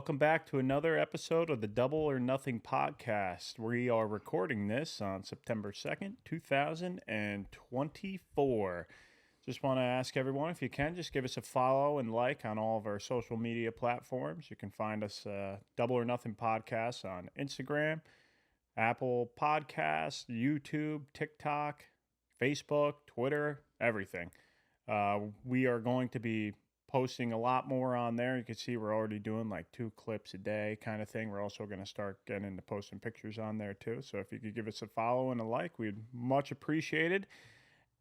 welcome back to another episode of the Double or Nothing podcast. We are recording this on September 2nd, 2024. Just want to ask everyone, if you can, just give us a follow and like on all of our social media platforms. You can find us Double or Nothing podcast on Instagram, Apple Podcasts, YouTube, TikTok, Facebook, Twitter, everything. We are going to be posting a lot more on there. You can see we're already doing like 2 clips a day kind of thing. We're also going to start getting into posting pictures on there too. So if you could give us a follow and a like, we'd much appreciated.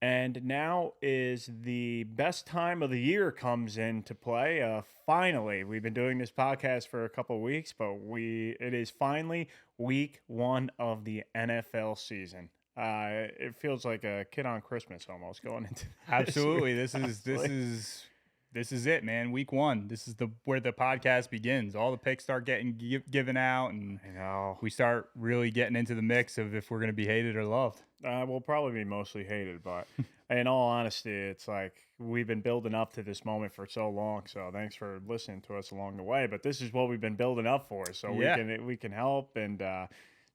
And now is the best time of the year comes into play. Finally, we've been doing this podcast for a couple of weeks, but it is finally week 1 of the NFL season. It feels like a kid on Christmas almost going into Absolutely. This is it, man. Week 1. This is where the podcast begins. All the picks start getting given out, and I know we start really getting into the mix of if we're going to be hated or loved. We'll probably be mostly hated, but in all honesty, it's like we've been building up to this moment for so long. So thanks for listening to us along the way. But this is what we've been building up for, so we can help and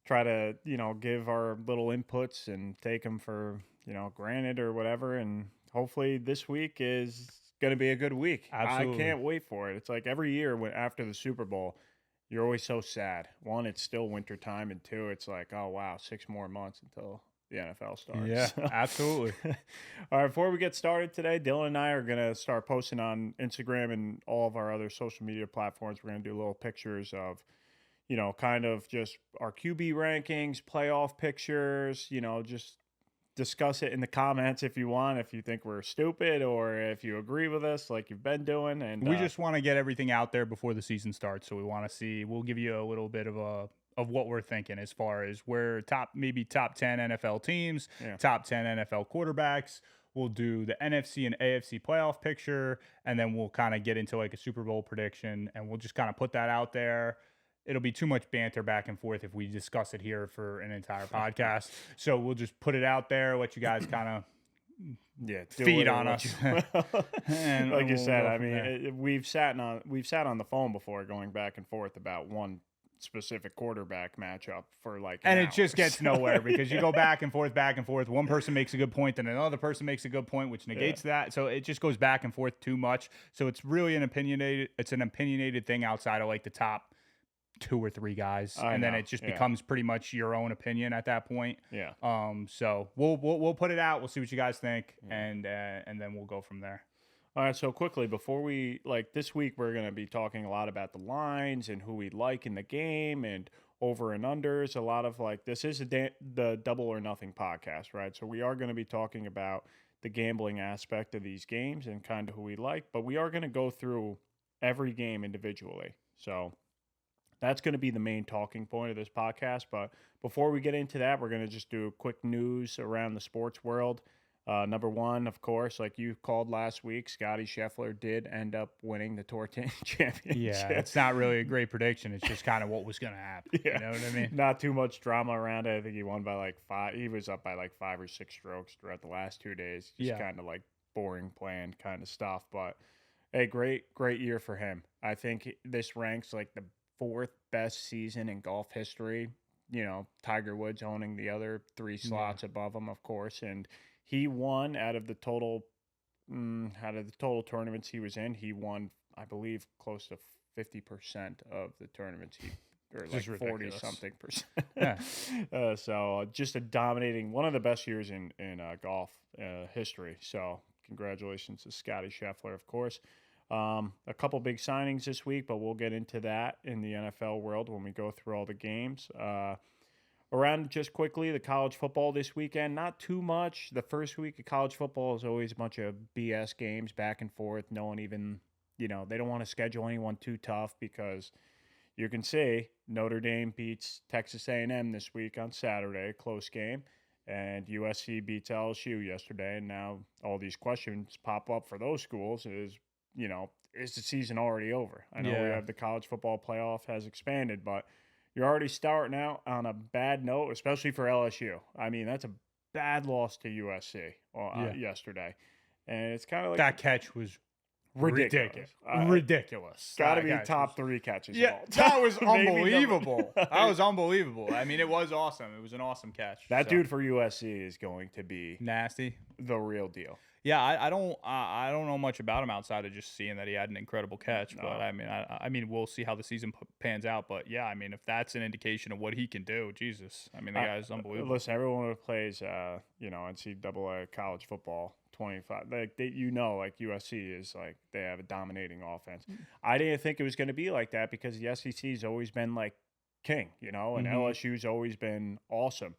try to give our little inputs and take them for granted or whatever. And hopefully this week is going to be a good week. Absolutely. I can't wait for it. It's like every year after the Super Bowl, you're always so sad. 1, it's still winter time, and 2, it's like, oh wow, 6 more months until the NFL starts. Yeah, absolutely. All right, before we get started today, Dylan and I are going to start posting on Instagram and all of our other social media platforms. We're going to do little pictures of, kind of just our QB rankings, playoff pictures, just discuss it in the comments if you want, if you think we're stupid or if you agree with us like you've been doing. And we just want to get everything out there before the season starts. So we want to see, we'll give you a little bit of what we're thinking as far as where maybe top 10 NFL teams, top 10 NFL quarterbacks. We'll do the NFC and AFC playoff picture, and then we'll kind of get into like a Super Bowl prediction, and we'll just kind of put that out there. It'll be too much banter back and forth if we discuss it here for an entire podcast. So we'll just put it out there, let you guys kind of feed on us. And like you said, I mean, we've sat on the phone before going back and forth about one specific quarterback matchup for like an and hour. It just gets nowhere because you go back and forth. One person makes a good point, then another person makes a good point, which negates that. So it just goes back and forth too much. So it's really an opinionated thing outside of like the top 2 or 3 guys, and then it just becomes pretty much your own opinion at that point. Yeah. So we'll put it out. We'll see what you guys think, and then we'll go from there. All right. So quickly before we this week, we're going to be talking a lot about the lines and who we like in the game and over and unders. A lot of this is the Double or Nothing podcast, right? So we are going to be talking about the gambling aspect of these games and kind of who we like, but we are going to go through every game individually. So that's going to be the main talking point of this podcast. But before we get into that, we're going to just do quick news around the sports world. Number 1, of course, like you called last week, Scotty Scheffler did end up winning the Tour Championship. Yeah, it's not really a great prediction. It's just kind of what was going to happen. Yeah. You know what I mean? Not too much drama around it. I think he won by 5. He was up by 5 or 6 strokes throughout the last 2 days. Just kind of boring, bland kind of stuff. But hey, great year for him. I think this ranks the 4th best season in golf history. Tiger Woods owning the other 3 slots above him, of course, and he won out of the total tournaments he was in. He won, I believe, close to 50% of the tournaments or 40 something percent. Yeah. So just a dominating, one of the best years in golf history. So congratulations to Scotty Scheffler, of course. A couple big signings this week, but we'll get into that in the NFL world when we go through all the games. Around just quickly, the college football this weekend, not too much. The first week of college football is always a bunch of BS games back and forth. No one even, they don't want to schedule anyone too tough because you can see Notre Dame beats Texas A&M this week on Saturday, close game, and USC beats LSU yesterday. And now all these questions pop up for those schools is the season already over? I know we have the college football playoff has expanded, but you're already starting out on a bad note, especially for LSU. I mean, that's a bad loss to USC yesterday. And it's kind of like that catch was ridiculous. Got to be top 3 catches. Yeah, that was unbelievable. That was unbelievable. I mean, it was awesome. It was an awesome catch. That dude for USC is going to be nasty, the real deal. Yeah, I don't know much about him outside of just seeing that he had an incredible catch. No. But I mean, we'll see how the season pans out. But yeah, I mean, if that's an indication of what he can do, Jesus, I mean, the guy's unbelievable. Listen, everyone who plays, NCAA college football, 25, like like USC is like they have a dominating offense. I didn't think it was going to be like that because the SEC's always been like king, and LSU's always been awesome,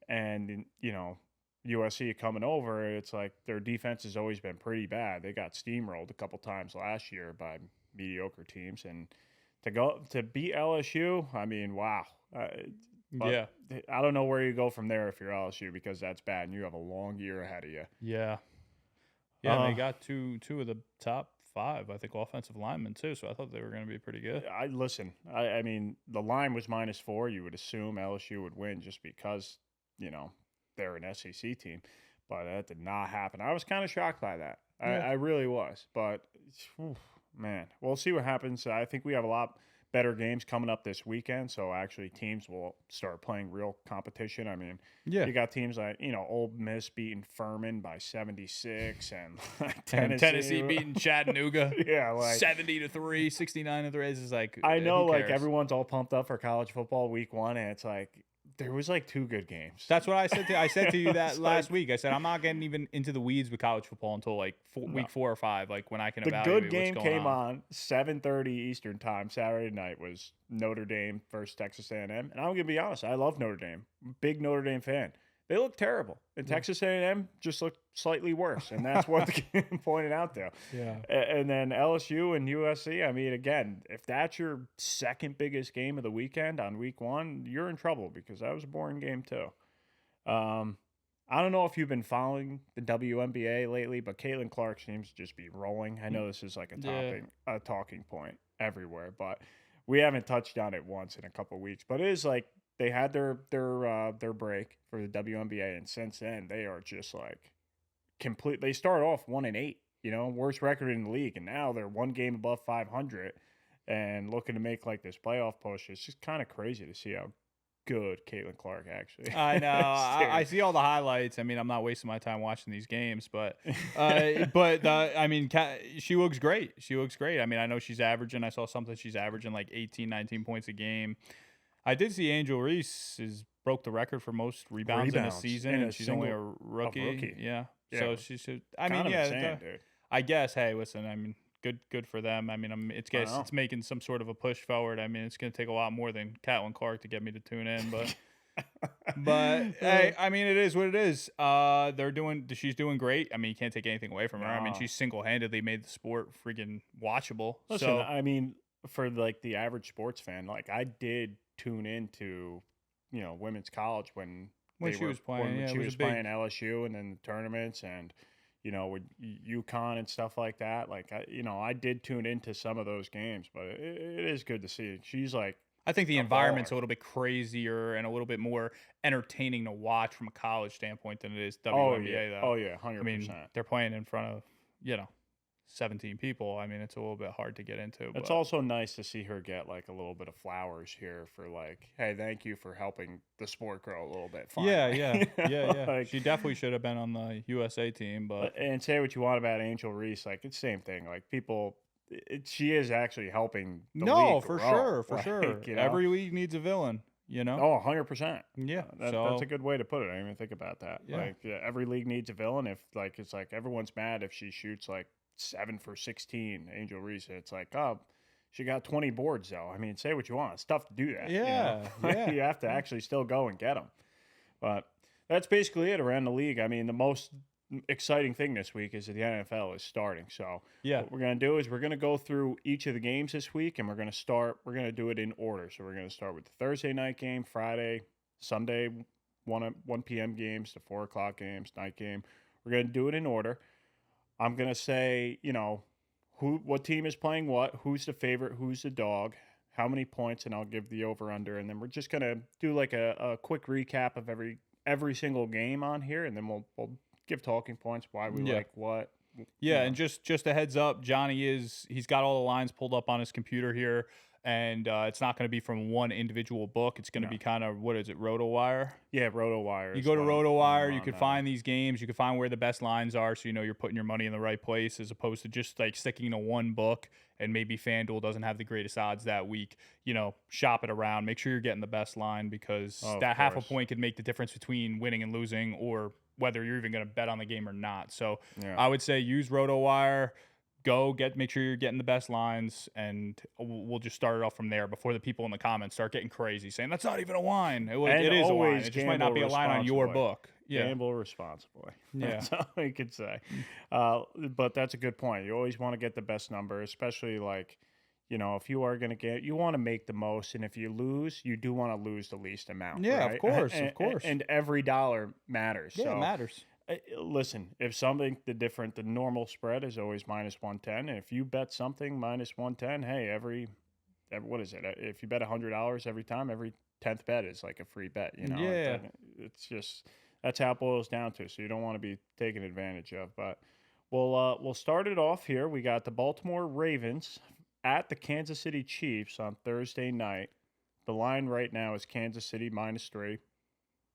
and USC coming over, it's like their defense has always been pretty bad. They got steamrolled a couple times last year by mediocre teams, and to beat LSU, I mean, wow. Yeah, I don't know where you go from there if you're LSU because that's bad, and you have a long year ahead of you. Yeah, they got two of the top 5, I think, offensive linemen too. So I thought they were going to be pretty good. I mean, the line was -4. You would assume LSU would win just because they're an SEC team, but that did not happen. I was kind of shocked by that. I really was, but man, we'll see what happens. I think we have a lot better games coming up this weekend, so actually teams will start playing real competition. I mean, you got teams like Ole Miss beating Furman by 76, and Tennessee beating Chattanooga, 70-3, 69-3. Is like I know, like everyone's all pumped up for college football week 1, and it's like. There was like 2 good games. That's what I said to you that last week. I said I'm not getting even into the weeds with college football until like week 4 or 5, like when I can evaluate what's going on. The good game came on 7:30 Eastern time Saturday night was Notre Dame versus Texas A&M, and I'm gonna be honest, I love Notre Dame, big Notre Dame fan. They look terrible, and Texas A&M just looked slightly worse, and that's what the game pointed out there. Yeah. And then LSU and USC, I mean, again, if that's your second biggest game of the weekend on week 1, you're in trouble because that was a boring game too. I don't know if you've been following the WNBA lately, but Caitlin Clark seems to just be rolling. I know this is like a talking point everywhere, but we haven't touched on it once in a couple of weeks. But it is like, they had their break for the WNBA, and since then they are just like complete. They started off 1-8, worst record in the league, and now they're 1 game above 500 and looking to make like this playoff push. It's just kind of crazy to see how good Caitlin Clark actually. I know. I see all the highlights. I mean, I'm not wasting my time watching these games, but I mean, she looks great. She looks great. I mean, I know she's averaging. I saw something. She's averaging like 18, 19 points a game. I did see Angel Reese broke the record for most rebounds in a season, and she's only a rookie. Yeah. So she should. I mean, insane, dude. I guess. Hey, listen. I mean, good for them. I mean, it's making some sort of a push forward. I mean, it's going to take a lot more than Caitlin Clark to get me to tune in, but. Hey, I mean, it is what it is. She's doing great. I mean, you can't take anything away from her. I mean, she single-handedly made the sport freaking watchable. Listen, I mean, for like the average sports fan, like I did tune into, women's college when she was playing. When she was playing LSU and then the tournaments and, with UConn and stuff like that. Like, I did tune into some of those games, but it is good to see. She's like, I think the environment's a little bit crazier and a little bit more entertaining to watch from a college standpoint than it is WNBA, though. Oh, yeah, 100%. I mean, they're playing in front of, 17 people. I mean, it's a little bit hard to get into. It's also nice to see her get like a little bit of flowers here for like, hey, thank you for helping the sport grow a little bit. Finally. Yeah. Like, she definitely should have been on the USA team, but and say what you want about Angel Reese, like it's the same thing. Like people, she is actually helping. The league for grow. For sure. Every league needs a villain. Oh, 100%. Yeah, that's a good way to put it. I didn't even think about that. Yeah. Like every league needs a villain. If like it's like everyone's mad if she shoots like 7 for 16, Angel Reese. It's like, oh, she got 20 boards though. I mean, say what you want. It's tough to do that. Yeah. You have to actually still go and get them. But that's basically it around the league. I mean, the most exciting thing this week is that the NFL is starting. So what we're going to do is we're going to go through each of the games this week, and we're going to do it in order. So we're going to start with the Thursday night game, Friday, Sunday, 1 p.m. games, the 4 o'clock games, night game. We're going to do it in order. I'm going to say, what team is playing what, who's the favorite, who's the dog, how many points, and I'll give the over-under. And then we're just going to do like a quick recap of every single game on here, and then we'll give talking points, why we like what, Yeah, and just a heads up, he's got all the lines pulled up on his computer here, and it's not going to be from one individual book. It's going to be kind of, what is it, RotoWire? Yeah, RotoWire. You go to RotoWire, you could find these games, you could find where the best lines are, so you know you're putting your money in the right place, as opposed to just like sticking to one book and maybe FanDuel doesn't have the greatest odds that week. You know, shop it around, make sure you're getting the best line, because that half a point could make the difference between winning and losing, or whether you're even going to bet on the game or not. So I would say use RotoWire. Make sure you're getting the best lines, and we'll just start it off from there before the people in the comments start getting crazy saying that's not even a line. It is a line. It just might not be a line on your book. Yeah. Gamble responsibly. Yeah. That's all we could say. But that's a good point. You always want to get the best number, especially like, you know, if you are going to you want to make the most. And if you lose, you do want to lose the least amount. Yeah, right? of course. And every dollar matters. Yeah, so, it matters. Listen, if something the normal spread is always -110. And if you bet something -110, hey, every what is it? If you bet $100 every time, every 10th bet is like a free bet. You know, yeah. It's just that's how it boils down to. So you don't want to be taken advantage of. But we'll start it off here. We got the Baltimore Ravens at the Kansas City Chiefs on Thursday night. The line right now is Kansas City -3,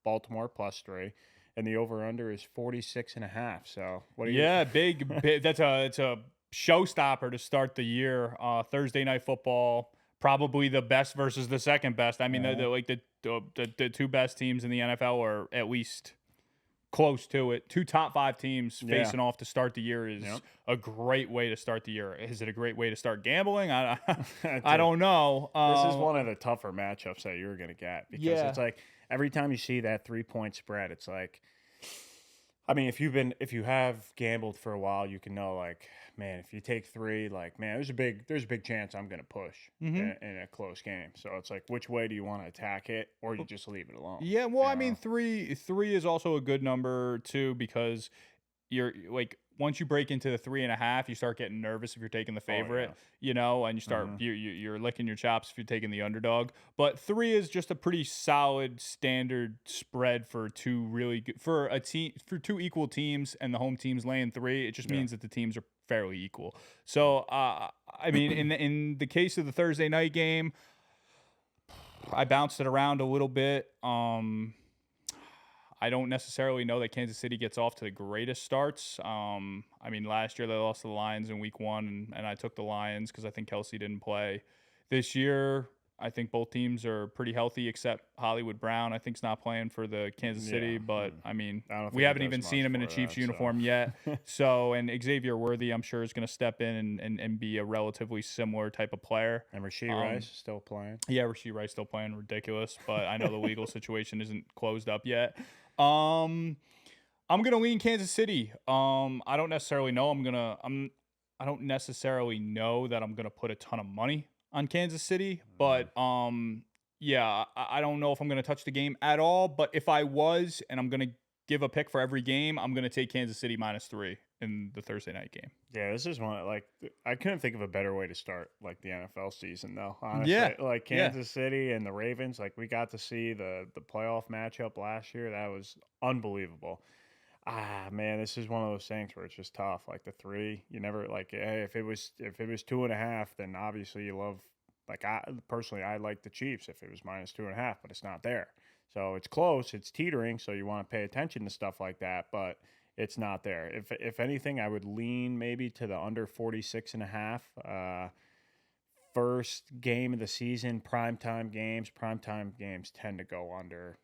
Baltimore +3. And the over/under is 46.5. So what do you? Yeah, big. It's a showstopper to start the year. Thursday night football, probably the best versus the second best. I mean, the two best teams in the NFL are at least close to it. Two top 5 teams facing off to start the year is a great way to start the year. Is it a great way to start gambling? I don't know. This is one of the tougher matchups that you're going to get, because it's like every time you see that 3-point spread, it's like, I mean, if you have gambled for a while, you can know, like, man, if you take 3, like, man, there's a big chance I'm going to push in a close game. So it's like, which way do you want to attack it, or you just leave it alone? Yeah, well, I mean, three is also a good number too, because you're like, once you break into the 3.5, you start getting nervous if you're taking the favorite, you know, and you start you're licking your chops if you're taking the underdog. But 3 is just a pretty solid standard spread for two two equal teams, and the home team's laying 3. It just means that the teams are fairly equal. So I mean, in the case of the Thursday night game, I bounced it around a little bit. I don't necessarily know that Kansas City gets off to the greatest starts. I mean, last year they lost to the Lions in week 1, and I took the Lions because I think Kelsey didn't play. This year, I think both teams are pretty healthy, except Hollywood Brown, I think, is not playing for the Kansas City. But, I mean, we haven't even seen him in a Chiefs uniform yet. So, and Xavier Worthy, I'm sure, is going to step in and be a relatively similar type of player. And Rashee Rice still playing. Yeah, Rashee Rice still playing. Ridiculous. But I know the legal situation isn't closed up yet. I'm gonna lean Kansas City. I don't necessarily know I don't necessarily know that I'm gonna put a ton of money on Kansas City, but yeah, I don't know if I'm gonna touch the game at all. But if I was, and I'm gonna give a pick for every game, I'm gonna take Kansas City -3 in the Thursday night game. Yeah, this is one, like, I couldn't think of a better way to start, like, the NFL season, though. Honestly, like Kansas City and the Ravens, like, we got to see the playoff matchup last year. That was unbelievable. Man, this is one of those things where it's just tough. Like the 3, you never, like, hey, if it was 2.5, then obviously you love. Like, I like the Chiefs if it was -2.5, but it's not there. So it's close, it's teetering. So you want to pay attention to stuff like that, but it's not there. If anything, I would lean maybe to the under 46.5. First game of the season, primetime games tend to go under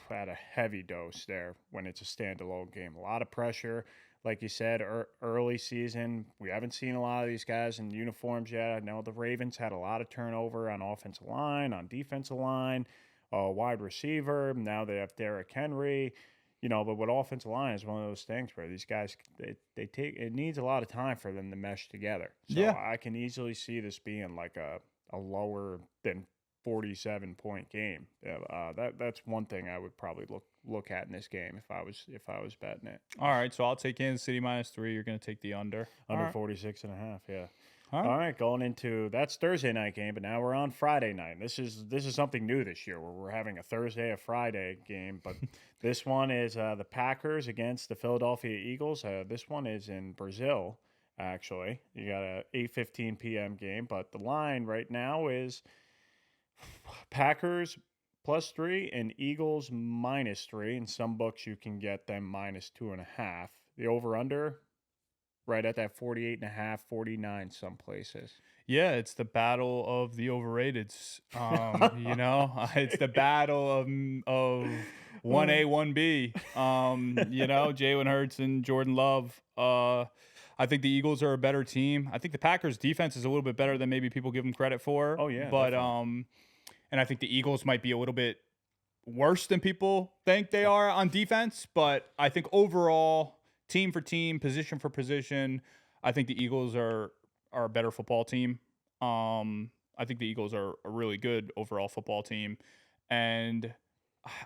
at a heavy dose there when it's a standalone game. A lot of pressure. Like you said, early season, we haven't seen a lot of these guys in uniforms yet. I know the Ravens had a lot of turnover on offensive line, on defensive line, wide receiver. Now they have Derrick Henry. You know, but with offensive line is one of those things where these guys, they take, it needs a lot of time for them to mesh together. So I can easily see this being like a lower than 47-point game. That's one thing I would probably look at in this game if I was betting it. All right, so I'll take Kansas City -3. You're going to take the under. Under 46.5, yeah. All right, going into that's Thursday night game, but now we're on Friday night. This is something new this year where we're having a Thursday, a Friday game, but this one is the Packers against the Philadelphia Eagles. This one is in Brazil, actually. You got a 8:15 p.m. game, but the line right now is Packers +3 and Eagles -3. In some books, you can get them -2.5. The over/under right at that 48.5, 49 some places. Yeah, it's the battle of the overrateds. It's the battle of 1A, 1B. Jalen Hurts and Jordan Love. I think the Eagles are a better team. I think the Packers defense is a little bit better than maybe people give them credit for. Oh yeah, but definitely. And I think the Eagles might be a little bit worse than people think they are on defense. But I think overall, team for team, position for position, I think the Eagles are a better football team. I think the Eagles are a really good overall football team. And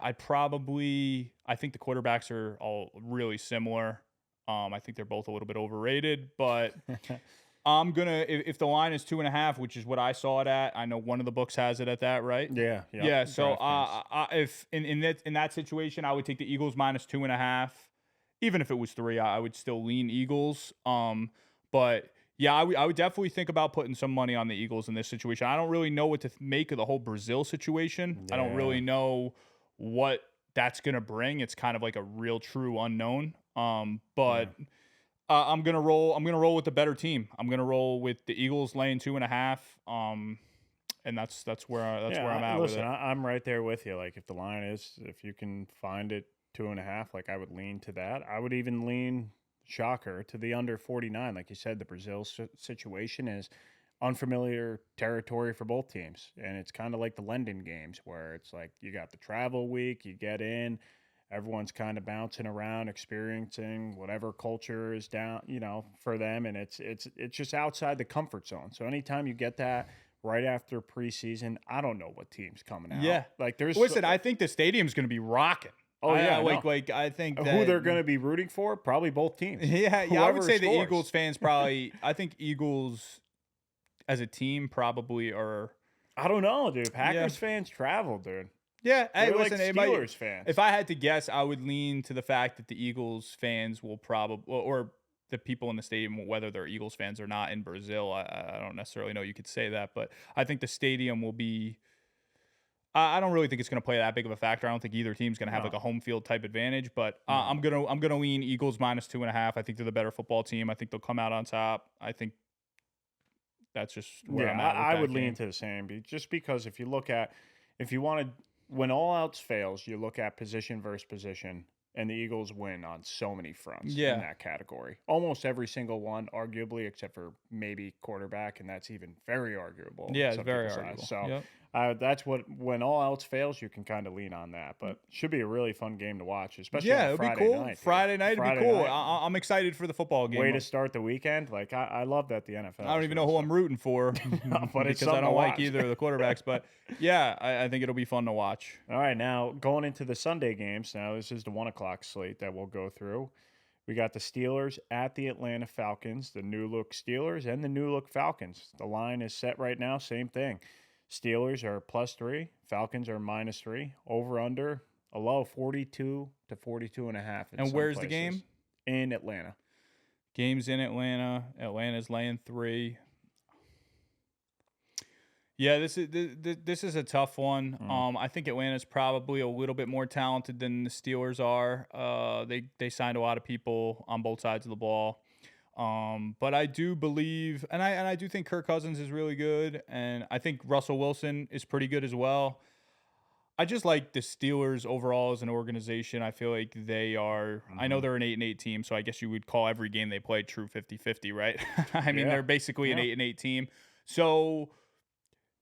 I think the quarterbacks are all really similar. I think they're both a little bit overrated, but I'm gonna if the line is 2.5, which is what I saw it at. I know one of the books has it at that, right? Yeah. So if in that situation, I would take the Eagles -2.5. Even if it was 3, I would still lean Eagles. But yeah, I would definitely think about putting some money on the Eagles in this situation. I don't really know what to make of the whole Brazil situation. Yeah. I don't really know what that's gonna bring. It's kind of like a real true unknown. But I'm gonna roll. I'm gonna roll with the better team. I'm gonna roll with the Eagles laying 2.5. And that's where I'm at. Listen, with it. I'm right there with you. Like if the line is, if you can find it 2.5, like I would lean to that. I would even lean, shocker, to the under 49. Like you said, the Brazil situation is unfamiliar territory for both teams, and it's kind of like the London games where it's like you got the travel week, you get in. Everyone's kind of bouncing around, experiencing whatever culture is down, for them, and it's just outside the comfort zone. So anytime you get that right after preseason, I don't know what team's coming out. Yeah, like there's. Listen, I think the stadium's going to be rocking. Oh yeah, I think who they're going to be rooting for? Probably both teams. Yeah. I would say scores. The Eagles fans probably. I think Eagles as a team probably are. I don't know, dude. Packers fans travel, dude. Yeah, hey, listen, like Steelers fans. If I had to guess, I would lean to the fact that the Eagles fans will probably, or the people in the stadium, whether they're Eagles fans or not in Brazil, I don't necessarily know you could say that, but I think the stadium will be. I don't really think it's going to play that big of a factor. I don't think either team's going to have like a home field type advantage, but I'm gonna lean Eagles -2.5. I think they're the better football team. I think they'll come out on top. I think that's just where I'm at. I would lean to the same, just because if you want to. When all else fails, you look at position versus position, and the Eagles win on so many fronts in that category. Almost every single one, arguably, except for maybe quarterback, and that's even very arguable. Yeah, it's very arguable. So that's when all else fails, you can kind of lean on that. But should be a really fun game to watch, especially on Friday night. It'd be cool. Dude. Friday night would be cool. I'm excited for the football game. Way to start the weekend. Like I love that the NFL. I don't even know who I'm rooting for, but because I don't like either of the quarterbacks. But yeah, I think it'll be fun to watch. All right, now going into the Sunday games. Now this is the 1:00 slate that we'll go through. We got the Steelers at the Atlanta Falcons, the new look Steelers and the new look Falcons. The line is set right now, same thing. Steelers are +3, Falcons are -3. Over under a low 42 to 42.5. And where's the game? In Atlanta. Game's in Atlanta. Atlanta's laying 3. Yeah, this is a tough one. I think Atlanta's probably a little bit more talented than the Steelers are. They signed a lot of people on both sides of the ball. But I do believe, and I do think Kirk Cousins is really good, and I think Russell Wilson is pretty good as well. I just like the Steelers overall as an organization. I feel like they are, I know they're an 8-8 team, so I guess you would call every game they play true 50-50, right? I mean, they're basically an 8-8 team. So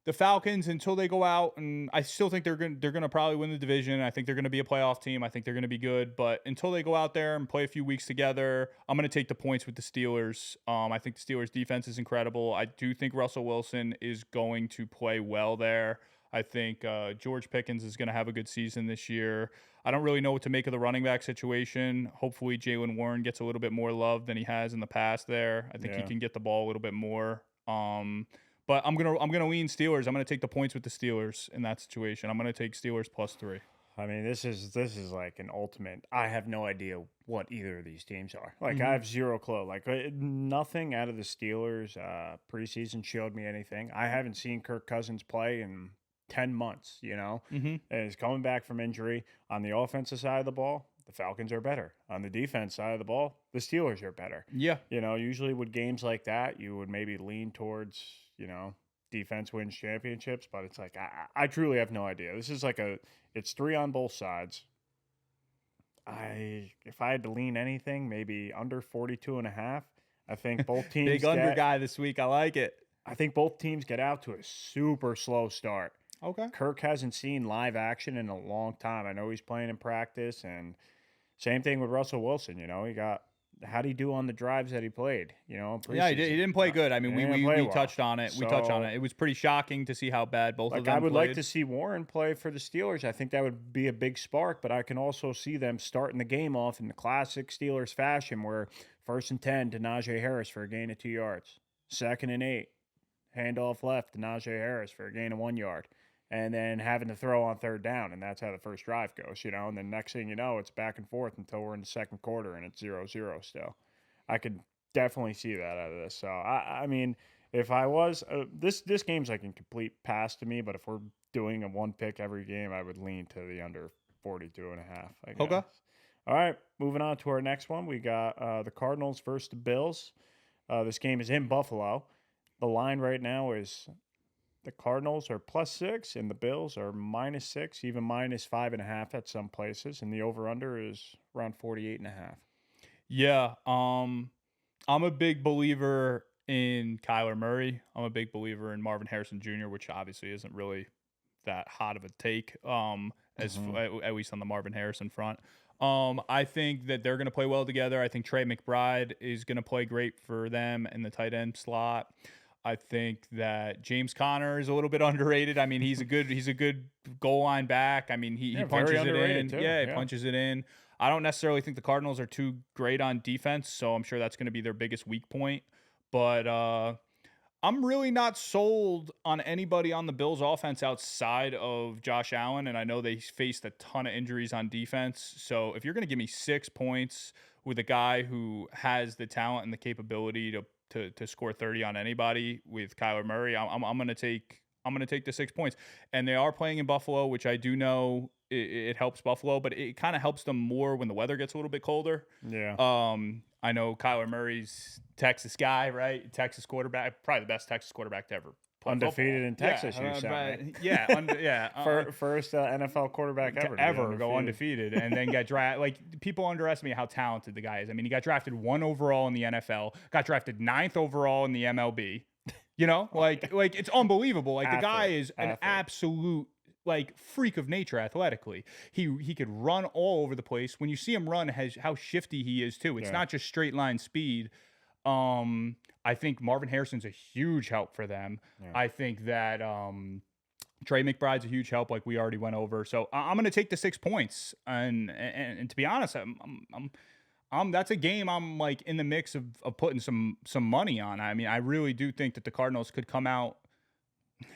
the Falcons, until they go out, and I still think they're gonna probably win the division. I think they're gonna be a playoff team. I think they're gonna be good. But until they go out there and play a few weeks together, I'm gonna take the points with the Steelers. I think the Steelers defense is incredible. I do think Russell Wilson is going to play well there. I think George Pickens is gonna have a good season this year. I don't really know what to make of the running back situation. Hopefully Jaylen Warren gets a little bit more love than he has in the past there. I think he can get the ball a little bit more. But I'm gonna lean Steelers. I'm gonna take the points with the Steelers in that situation. I'm gonna take Steelers +3. I mean, this is like an ultimate. I have no idea what either of these teams are. Like, I have zero clue. Like, nothing out of the Steelers preseason showed me anything. I haven't seen Kirk Cousins play in 10 months, and he's coming back from injury. On the offensive side of the ball, the Falcons are better. On the defense side of the ball, the Steelers are better. Yeah. Usually with games like that, you would maybe lean towards, defense wins championships, but it's like, I truly have no idea. This is like it's 3 on both sides. If I had to lean anything, maybe under 42.5. I think both teams big under guy this week. I like it. I think both teams get out to a super slow start. Okay. Kirk hasn't seen live action in a long time. I know he's playing in practice, and same thing with Russell Wilson. How'd he do on the drives that he played? Yeah, he didn't play good. I mean, we touched on it. We touched on it. It was pretty shocking to see how bad both of them I would played. like to see Warren play for the Steelers. I think that would be a big spark, but I can also see them starting the game off in the classic Steelers fashion where 1st and 10 to Najee Harris for a gain of 2 yards. 2nd and 8, handoff left to Najee Harris for a gain of 1 yard. And then having to throw on 3rd down, and that's how the first drive goes, and then next thing you know, it's back and forth until we're in the second quarter, and it's 0-0 still. I could definitely see that out of this. So, I mean, if I was this game's like a complete pass to me, but if we're doing a one pick every game, I would lean to the under 42.5, I guess. Okay. All right, moving on to our next one. We got the Cardinals versus the Bills. This game is in Buffalo. The line right now is the Cardinals are +6 and the Bills are -6, even -5.5 at some places, and the over/under is around 48.5. Yeah, I'm a big believer in Kyler Murray. I'm a big believer in Marvin Harrison Jr., which obviously isn't really that hot of a take, at least on the Marvin Harrison front. I think that they're going to play well together. I think Trey McBride is going to play great for them in the tight end slot. I think that James Conner is a little bit underrated. I mean, he's a good goal line back. I mean, he punches it in. Too. Yeah, he punches it in. I don't necessarily think the Cardinals are too great on defense, so I'm sure that's going to be their biggest weak point. But I'm really not sold on anybody on the Bills offense outside of Josh Allen, and I know they faced a ton of injuries on defense. So if you're going to give me 6 points with a guy who has the talent and the capability to score 30 on anybody with Kyler Murray, I'm going to take the 6 points. And they are playing in Buffalo, which I do know it helps Buffalo, but it kind of helps them more when the weather gets a little bit colder. Yeah. I know Kyler Mur's Texas guy, right? Texas quarterback, probably the best Texas quarterback to ever play undefeated in Texas. First NFL quarterback ever go undefeated and then get drafted. Like, people underestimate how talented the guy is. I mean, he got drafted 1 overall in the NFL, got drafted 9th overall in the MLB. Like it's unbelievable. Like, the guy is an absolute freak of nature athletically. He could run all over the place. When you see him run, how shifty he is too. It's not just straight line speed. I think Marvin Harrison's a huge help for them. Yeah. I think that Trey McBride's a huge help, like we already went over. So I'm going to take the 6 points. And to be honest, that's a game I'm like in the mix of putting some money on. I mean, I really do think that the Cardinals could come out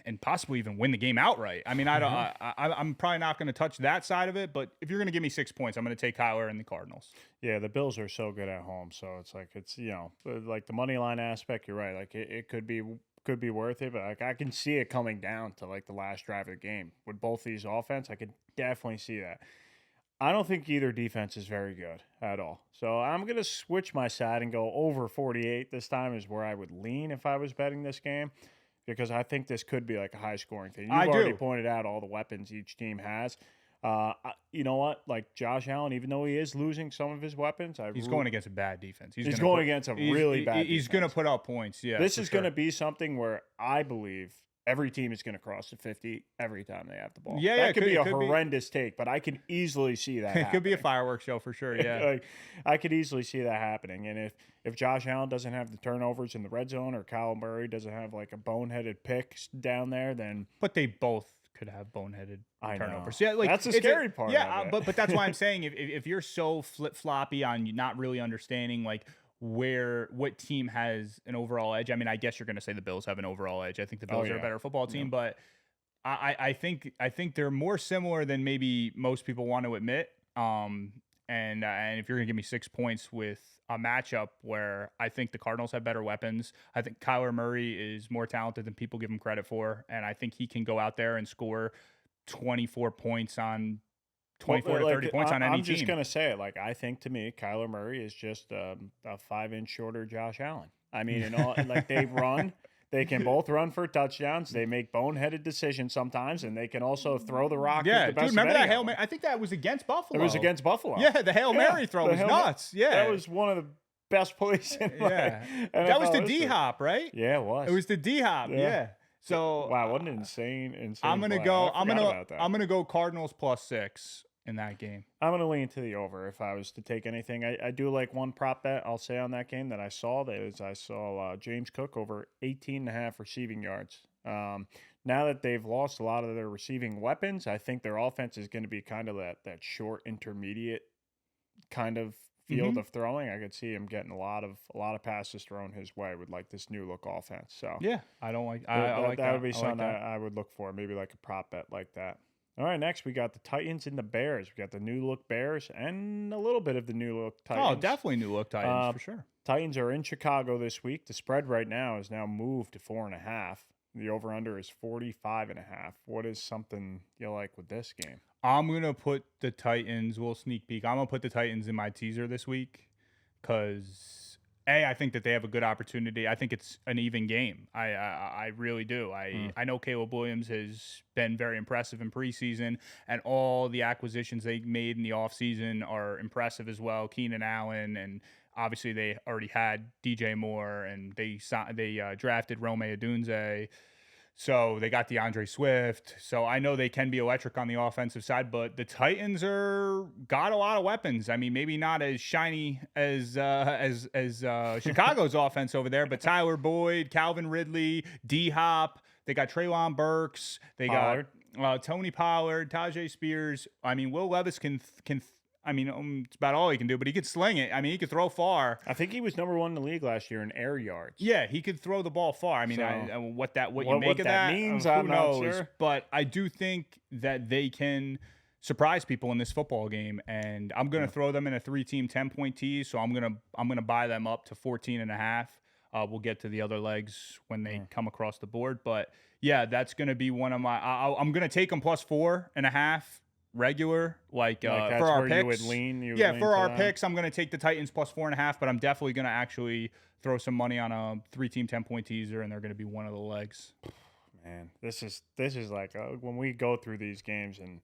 and possibly even win the game outright. I mean, I'm probably not going to touch that side of it, but if you're going to give me 6 points, I'm going to take Kyler and the Cardinals. Yeah, the Bills are so good at home, so it's like like the money line aspect. You're right. Like it could be worth it, but like I can see it coming down to like the last drive of the game with both these offense. I could definitely see that. I don't think either defense is very good at all. So I'm going to switch my side and go over 48 this time is where I would lean if I was betting this game. Because I think this could be like a high-scoring thing. You've already pointed out all the weapons each team has. You know what? Like Josh Allen, even though he is losing some of his weapons, he's going against a bad defense. He's going against a really bad defense. He's going to put up points, yeah. This is going to be something where I believe every team is going to cross the 50 every time they have the ball. Yeah, that could be a horrendous take, but I can easily see that It could be a fireworks show for sure, yeah. I could easily see that happening. And if Josh Allen doesn't have the turnovers in the red zone or Kyle Murray doesn't have like a boneheaded pick down there, then... But they both could have boneheaded turnovers. Yeah, like, that's the scary part. Yeah, but that's why I'm saying if you're so flip-floppy on not really understanding like what team has an overall edge. I mean, I guess you're going to say the Bills have an overall edge. I think the Bills are a better football team, but I think they're more similar than maybe most people want to admit. And if you're going to give me 6 points with a matchup where I think the Cardinals have better weapons, I think Kyler Murray is more talented than people give him credit for, and I think he can go out there and score 24 points on 24 to 30 points on any team. I'm just going to say it. Like, I think to me, Kyler Murray is just a 5-inch shorter Josh Allen. I mean, like they run. They can both run for touchdowns. They make boneheaded decisions sometimes, and they can also throw the rock. Yeah, the best dude, remember that Hail Mary? I think that was against Buffalo. It was against Buffalo. Yeah, the Hail Mary throw was nuts. Yeah. That was one of the best plays in that was the D-Hop, right? Yeah, it was. It was the D-Hop, yeah. So wow, what an insane I'm gonna play. go Cardinals +6 in that game. I'm going to lean to the over if I was to take anything. I do like one prop bet I'll say on that game that I saw. I saw James Cook over 18.5 receiving yards. Now that they've lost a lot of their receiving weapons, I think their offense is going to be kind of that short intermediate kind of field of throwing. I could see him getting a lot of passes thrown his way with like this new look offense. So yeah, I like that would be something I would look for. Maybe like a prop bet like that. All right, next we got the Titans and the Bears. We got the new look Bears and a little bit of the new look Titans. Oh, definitely new look Titans for sure. Titans are in Chicago this week. The spread right now is now moved to 4.5. The over-under is 45.5. What is something you like with this game? I'm going to put the Titans, we'll sneak peek. I'm going to put the Titans in my teaser this week because I think that they have a good opportunity. I think it's an even game. I really do. I know Caleb Williams has been very impressive in preseason, and all the acquisitions they made in the offseason are impressive as well. Keenan Allen, and obviously they already had DJ Moore, and they drafted Rome Odunze. So they got DeAndre Swift. So I know they can be electric on the offensive side, but the Titans got a lot of weapons. I mean, maybe not as shiny as Chicago's offense over there, but Tyler Boyd, Calvin Ridley, D-Hop. They got Treylon Burks. They got Tony Pollard, Tajay Spears. I mean, Will Levis can. It's about all he can do, but he could sling it. I mean, he could throw far. I think he was number 1 in the league last year in air yards. Yeah, he could throw the ball far. I mean, what you make of that means, who knows? Sure. But I do think that they can surprise people in this football game, and I'm going to throw them in a 3-team 10-point tease. So I'm gonna buy them up to 14.5. We'll get to the other legs when they come across the board, but yeah, that's going to be one of my. I'm going to take them +4.5. Regular, for our picks. For our picks, I'm going to take the Titans +4.5, but I'm definitely going to actually throw some money on a 3-team 10-point teaser, and they're going to be one of the legs. Man, this is like when we go through these games, and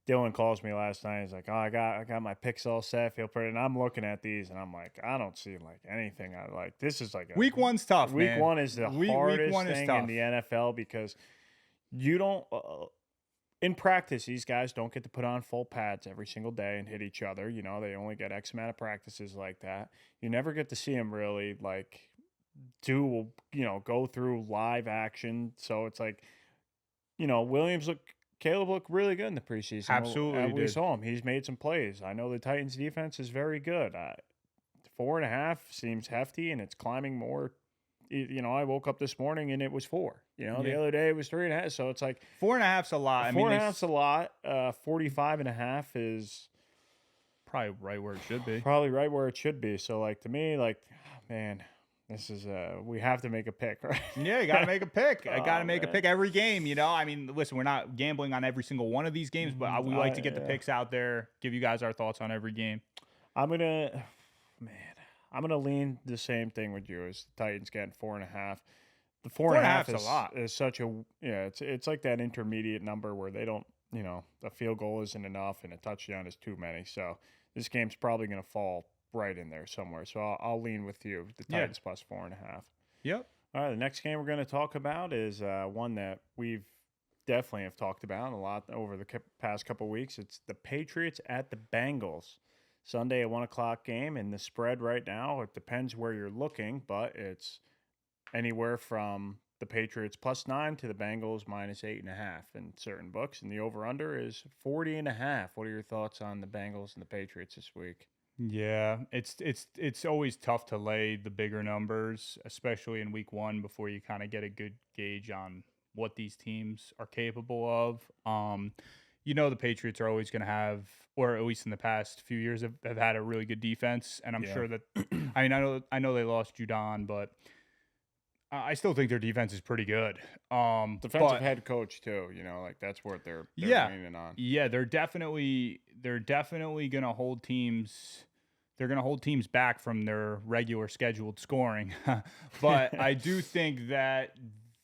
Dylan calls me last night. He's like, "Oh, I got my picks all set, feel pretty," and I'm looking at these, and I'm like, I don't see like anything I like. This is like week one's tough. Week one is the hardest thing in the NFL because you don't. In practice, these guys don't get to put on full pads every single day and hit each other. You know, they only get X amount of practices like that. You never get to see them really go through live action. So it's like, Caleb looked really good in the preseason. Absolutely. We saw him. He's made some plays. I know the Titans defense is very good. 4.5 seems hefty, and it's climbing more. I woke up this morning and it was 4. The other day it was 3.5. So it's like 4.5's a lot. 4.5's a lot. 45.5 is probably right where it should be. Probably right where it should be. So to me, man, this is we have to make a pick, right? Yeah, you got to make a pick. I got to make a pick every game. Listen, we're not gambling on every single one of these games, but we like to get the picks out there, give you guys our thoughts on every game. I'm gonna lean the same thing with you as the Titans getting 4.5. The 4.5 is a lot. Is such a it's like that intermediate number where they don't a field goal isn't enough and a touchdown is too many. So this game's probably gonna fall right in there somewhere. So I'll lean with you. The Titans +4.5. Yep. All right. The next game we're gonna talk about is one that we've definitely have talked about a lot over the past couple weeks. It's the Patriots at the Bengals. Sunday at 1:00 game, and the spread right now, it depends where you're looking, but it's anywhere from the Patriots +9 to the Bengals -8.5 in certain books, and the over-under is 40.5. What are your thoughts on the Bengals and the Patriots this week? Yeah, it's always tough to lay the bigger numbers, especially in week one, before you kind of get a good gauge on what these teams are capable of. The Patriots are always going to have, or at least in the past few years, have had a really good defense, and I'm Yeah. sure that. I mean, I know they lost Judon, but I still think their defense is pretty good. Defensive head coach too, like that's what they're leaning on. Yeah, they're definitely gonna hold teams. They're gonna hold teams back from their regular scheduled scoring, but I do think that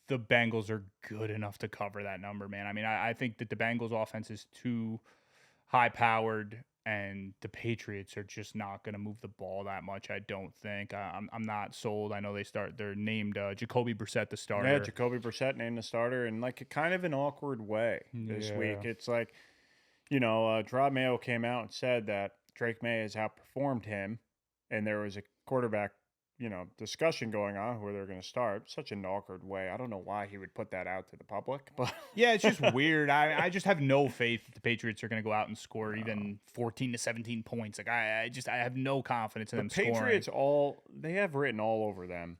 the Bengals are good enough to cover that number, man. I mean, I think that the Bengals offense is too high powered, and the Patriots are just not going to move the ball that much. I don't think. I'm not sold. I know they're named Jacoby Brissett the starter. Yeah, Jacoby Brissett named the starter in like a kind of an awkward way this week. It's like, Gerard Mayo came out and said that Drake May has outperformed him, and there was a quarterback discussion going on where they're going to start. Such an awkward way. I don't know why he would put that out to the public, but yeah, it's just weird. I just have no faith that the Patriots are going to go out and score even 14 to 17 points. Like I have no confidence in them scoring. The Patriots they have written all over them.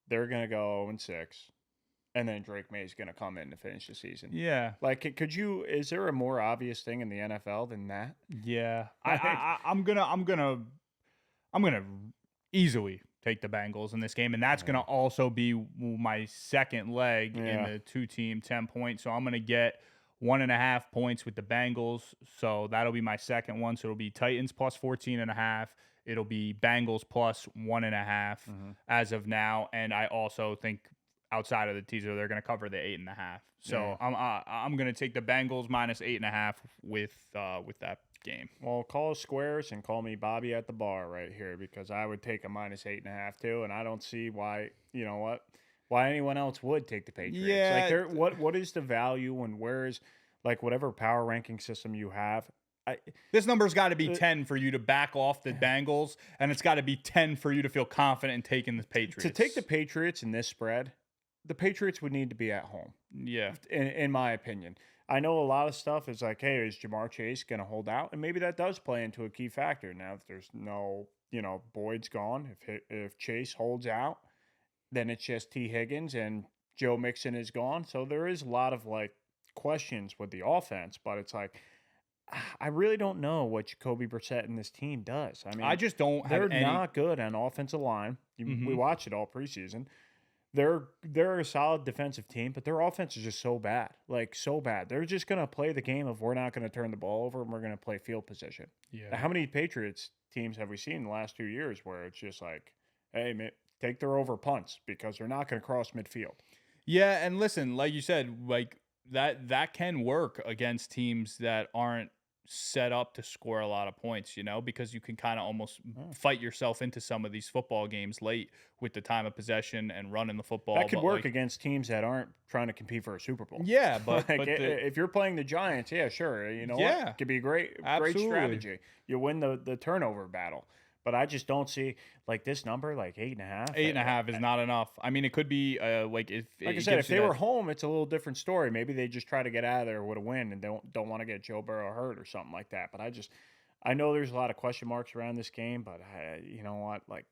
They're going to go 0-6. And then Drake May is going to come in to finish the season. Yeah. Like, is there a more obvious thing in the NFL than that? Yeah. I'm gonna easily take the Bengals in this game, and that's going to also be my second leg in the two-team 10-point. So I'm going to get 1.5 points with the Bengals. So that'll be my second one. So it'll be Titans plus 14.5. It'll be Bengals plus 1.5 as of now. And I also think outside of the teaser, they're going to cover the 8.5. So I'm going to take the Bengals minus 8.5 with that game. Well, call us squares and call me Bobby at the bar right here, because I would take a minus 8.5 too, and I don't see why anyone else would take the Patriots. Yeah. Like, what is the value, and where is, like, whatever power ranking system you have? This number's got to be 10 for you to back off the Bengals, and it's got to be 10 for you to feel confident in taking the Patriots. To take the Patriots in this spread, the Patriots would need to be at home. Yeah. In my opinion. I know a lot of stuff is like, hey, is Jamar Chase going to hold out? And maybe that does play into a key factor. Now, if there's no, Boyd's gone, if Chase holds out, then it's just T. Higgins and Joe Mixon is gone. So there is a lot of, like, questions with the offense, but it's like, I really don't know what Jacoby Brissett and this team does. I mean, I just don't have they're not good on offensive line. We watched it all preseason. They're a solid defensive team, but their offense is just so bad. Like, so bad. They're just going to play the game of we're not going to turn the ball over and we're going to play field position. Yeah. Now, how many Patriots teams have we seen in the last 2 years where it's just like, hey, take their over punts because they're not going to cross midfield? Yeah, and listen, like you said, like that can work against teams that aren't set up to score a lot of points, because you can kind of almost fight yourself into some of these football games late with the time of possession and running the football. That could work against teams that aren't trying to compete for a Super Bowl. Yeah, but, if you're playing the Giants, yeah, sure. What? It could be a great strategy. You win the turnover battle. But I just don't see, like, this number, like 8.5. 8.5 is not enough. I mean, it could be like I said, if they were home, it's a little different story. Maybe they just try to get out of there with a win and don't want to get Joe Burrow hurt or something like that. But I know there's a lot of question marks around this game. But you know what, like,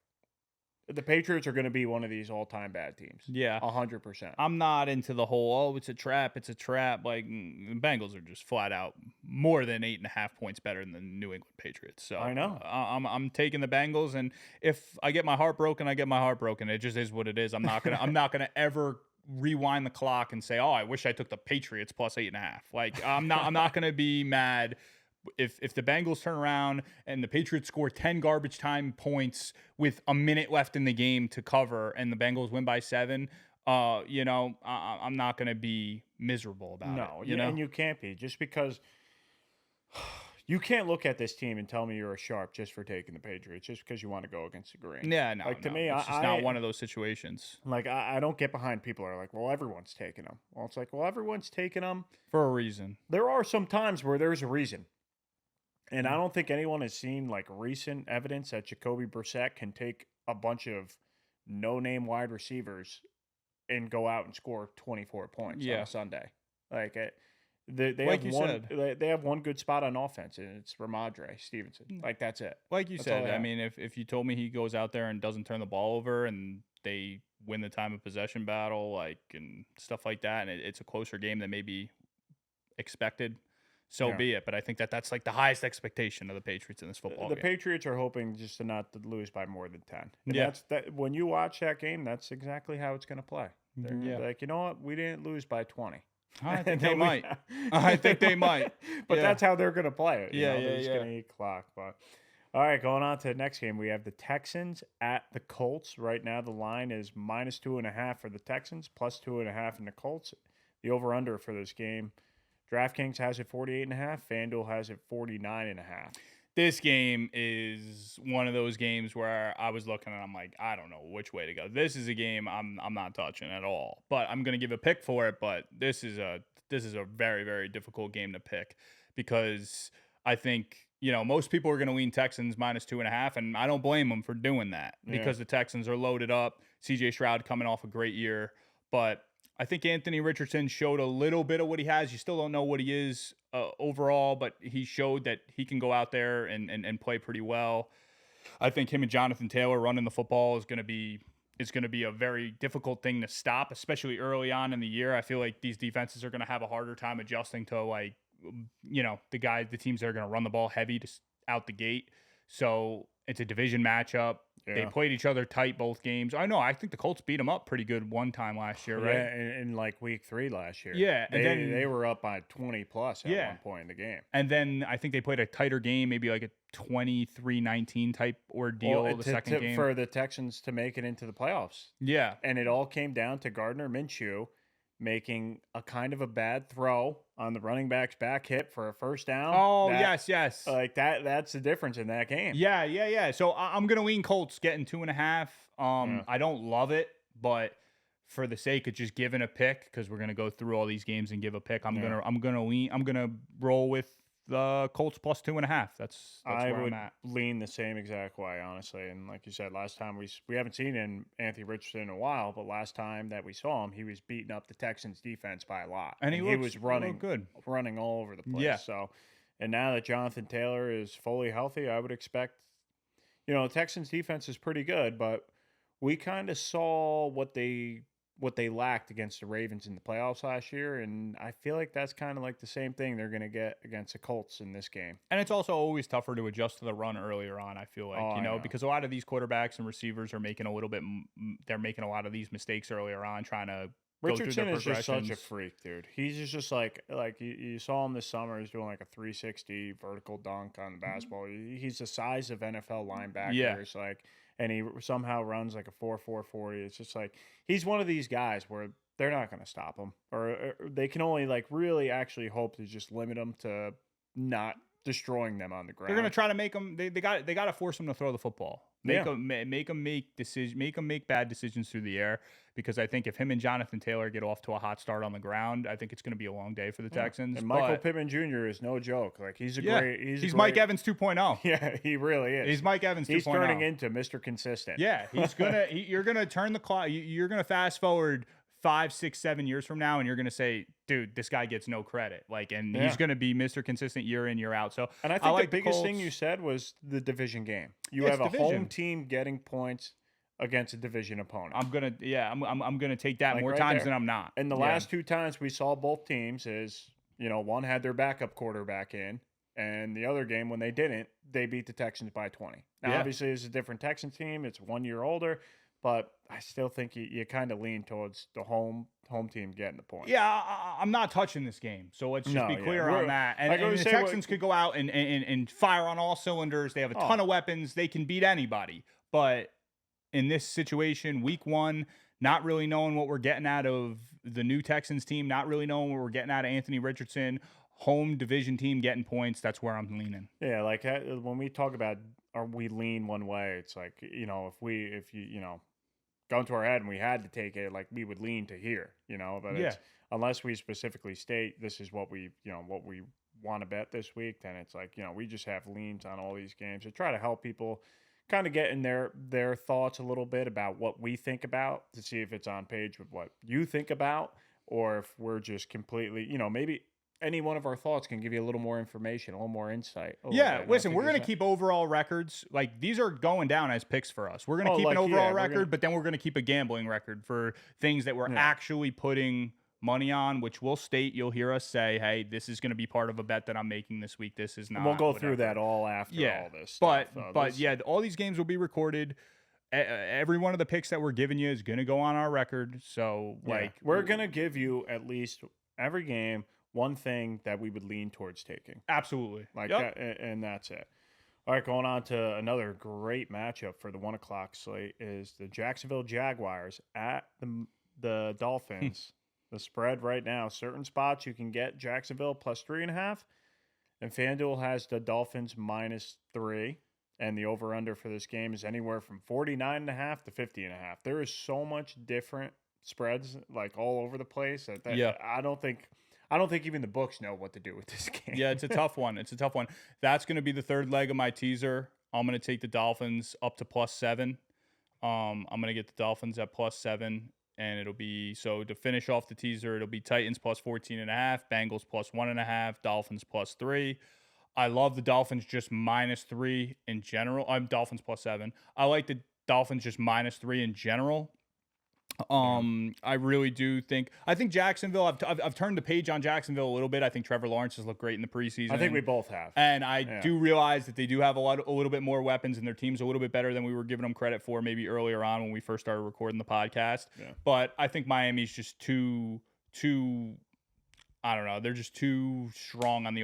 the Patriots are going to be one of these all-time bad teams. Yeah. 100%. I'm not into the whole, it's a trap. Like, the Bengals are just flat out more than 8.5 points better than the New England Patriots. So I know. I'm taking the Bengals, and if I get my heart broken, I get my heart broken. It just is what it is. I'm not gonna ever rewind the clock and say, oh, I wish I took the Patriots plus 8.5. Like, I'm not gonna be mad if the Bengals turn around and the Patriots score 10 garbage time points with a minute left in the game to cover and the Bengals win by 7, I'm not going to be miserable about it. No, and you can't be, just because you can't look at this team and tell me you're a sharp just for taking the Patriots, just because you want to go against the grain. Yeah, no. Like, to me, it's just not one of those situations. Like, I don't get behind people who are like, well, everyone's taking them. Well, it's like, well, everyone's taking them for a reason. There are some times where there's a reason. And I don't think anyone has seen, like, recent evidence that Jacoby Brissett can take a bunch of no-name wide receivers and go out and score 24 points on a Sunday. Like, They like have you one. said. They have one good spot on offense, and it's Ramondre Stevenson. Like that's it. Like you That's said, I mean, if you told me he goes out there and doesn't turn the ball over and they win the time of possession battle, like and stuff like that, and it's a closer game than maybe expected, so be it. But I think that's like the highest expectation of the Patriots in this football the game. Patriots are hoping just to not to lose by more than 10. And Yeah. that's that. When you watch that game, that's exactly how it's going to play. They're gonna be like, you know what? We didn't lose by 20. I think they might. I think they might. But that's how they're going to play it. Yeah, They're just going to eat clock. But all right, going on to the next game, we have the Texans at the Colts. Right now, the line is -2.5 for the Texans, +2.5 in the Colts. The over/under for this game, DraftKings has it 48.5. FanDuel has it 49.5. This game is one of those games where I was looking and I'm like, I don't know which way to go. This is a game I'm not touching at all. But I'm gonna give a pick for it. But this is a very, very difficult game to pick because I think most people are gonna lean Texans -2.5, and I don't blame them for doing that because the Texans are loaded up. CJ Stroud coming off a great year, but I think Anthony Richardson showed a little bit of what he has. You still don't know what he is overall, but he showed that he can go out there and play pretty well. I think him and Jonathan Taylor running the football is going to be a very difficult thing to stop, especially early on in the year. I feel like these defenses are going to have a harder time adjusting to the teams that are going to run the ball heavy out the gate. So it's a division matchup. Yeah. They played each other tight both games. I think the Colts beat them up pretty good one time last year, right? Yeah, in like week 3 last year. Yeah, and then they were up by 20 plus at one point in the game. And then I think they played a tighter game, maybe like a 23-19 type ordeal the second game. For the Texans to make it into the playoffs. Yeah. And it all came down to Gardner Minshew making a kind of a bad throw on the running back's back hip for a first down. Oh, yes. Like that's the difference in that game. Yeah. So I'm going to lean Colts getting 2.5. I don't love it, but for the sake of just giving a pick, because we're going to go through all these games and give a pick, I'm going to roll with the Colts +2.5. That's where I'm at. Lean the same exact way, honestly. And like you said, last time we haven't seen Anthony Richardson in a while, but last time that we saw him, he was beating up the Texans defense by a lot. And he was running all over the place. Yeah. So, and now that Jonathan Taylor is fully healthy, I would expect, the Texans defense is pretty good, but we kind of saw what they lacked against the Ravens in the playoffs last year, and I feel like that's kind of like the same thing they're going to get against the Colts in this game. And it's also always tougher to adjust to the run earlier on, I feel like, because a lot of these quarterbacks and receivers are making a lot of these mistakes earlier on, trying to Richardson is just such a freak, dude. He's just like you saw him this summer. He's doing like a 360 vertical dunk on the basketball. He's the size of NFL linebackers. Yeah. And he somehow runs like a 4.4 40. It's just like he's one of these guys where they're not going to stop him, or they can only really actually hope to just limit him to not destroying them on the ground. They're going to try to make him. They got to force him to throw the football. Make him make bad decisions through the air, because I think if him and Jonathan Taylor get off to a hot start on the ground, I think it's going to be a long day for the Texans. And Michael Pittman Jr. is no joke. Like he's Mike Evans 2.0. Yeah, he really is. He's Mike Evans 2.0. He's turning into Mr. Consistent. Yeah, you're gonna turn the clock. You're gonna fast forward 5, 6, 7 years from now, and you're gonna say, dude, this guy gets no credit. He's gonna be Mr. Consistent year in, year out. So, and I think the biggest thing you said was the division game. You have a home team getting points against a division opponent. I'm gonna take that more times than I'm not. And the last 2 times we saw both teams is, one had their backup quarterback in, and the other game when they didn't, they beat the Texans by 20. Now, obviously, it's a different Texans team. It's 1 year older. But I still think you kind of lean towards the home team getting the point. Yeah, I'm not touching this game. So let's just be clear on that. And the Texans could go out and fire on all cylinders. They have a ton of weapons. They can beat anybody. But in this situation, week 1, not really knowing what we're getting out of the new Texans team, not really knowing what we're getting out of Anthony Richardson, home division team getting points, that's where I'm leaning. Yeah, like when we talk about we lean one way, it's like, if you go into our head and we had to take it, like we would lean to here, but it's, unless we specifically state this is what we want to bet this week, then it's like, we just have leans on all these games to try to help people kind of get in their thoughts a little bit about what we think about, to see if it's on page with what you think about, or if we're just completely, maybe any one of our thoughts can give you a little more information, a little more insight. Yeah, listen, we're going to keep overall records. Like, these are going down as picks for us. We're going to keep an overall record, but then we're going to keep a gambling record for things that we're actually putting money on, which we'll state. You'll hear us say, hey, this is going to be part of a bet that I'm making this week. This is not. We'll go through that all after all this stuff. But yeah, all these games will be recorded. Every one of the picks that we're giving you is going to go on our record. So, we're going to give you at least every game one thing that we would lean towards taking. Absolutely. That, and that's it. All right, going on to another great matchup for the 1 o'clock slate is the Jacksonville Jaguars at the Dolphins. The spread right now, certain spots you can get Jacksonville plus 3.5, and FanDuel has the Dolphins -3, and the over/under for this game is anywhere from 49.5 to 50.5. There is so much different spreads all over the place that I don't think even the books know what to do with this game. Yeah, it's a tough one. That's going to be the third leg of my teaser. I'm going to take the Dolphins up to +7. I'm going to get the Dolphins at +7. And it'll be, so to finish off the teaser, it'll be Titans plus 14.5, Bengals plus 1.5, Dolphins plus 3. I love the Dolphins just -3 in general. I'm Dolphins plus 7. I like the Dolphins just -3 in general. I really do think. I think Jacksonville. I've turned the page on Jacksonville a little bit. I think Trevor Lawrence has looked great in the preseason. I think we both have, and I do realize that they do have a little bit more weapons, and their team's a little bit better than we were giving them credit for maybe earlier on when we first started recording the podcast. Yeah. But I think Miami's just too. I don't know. They're just too strong on the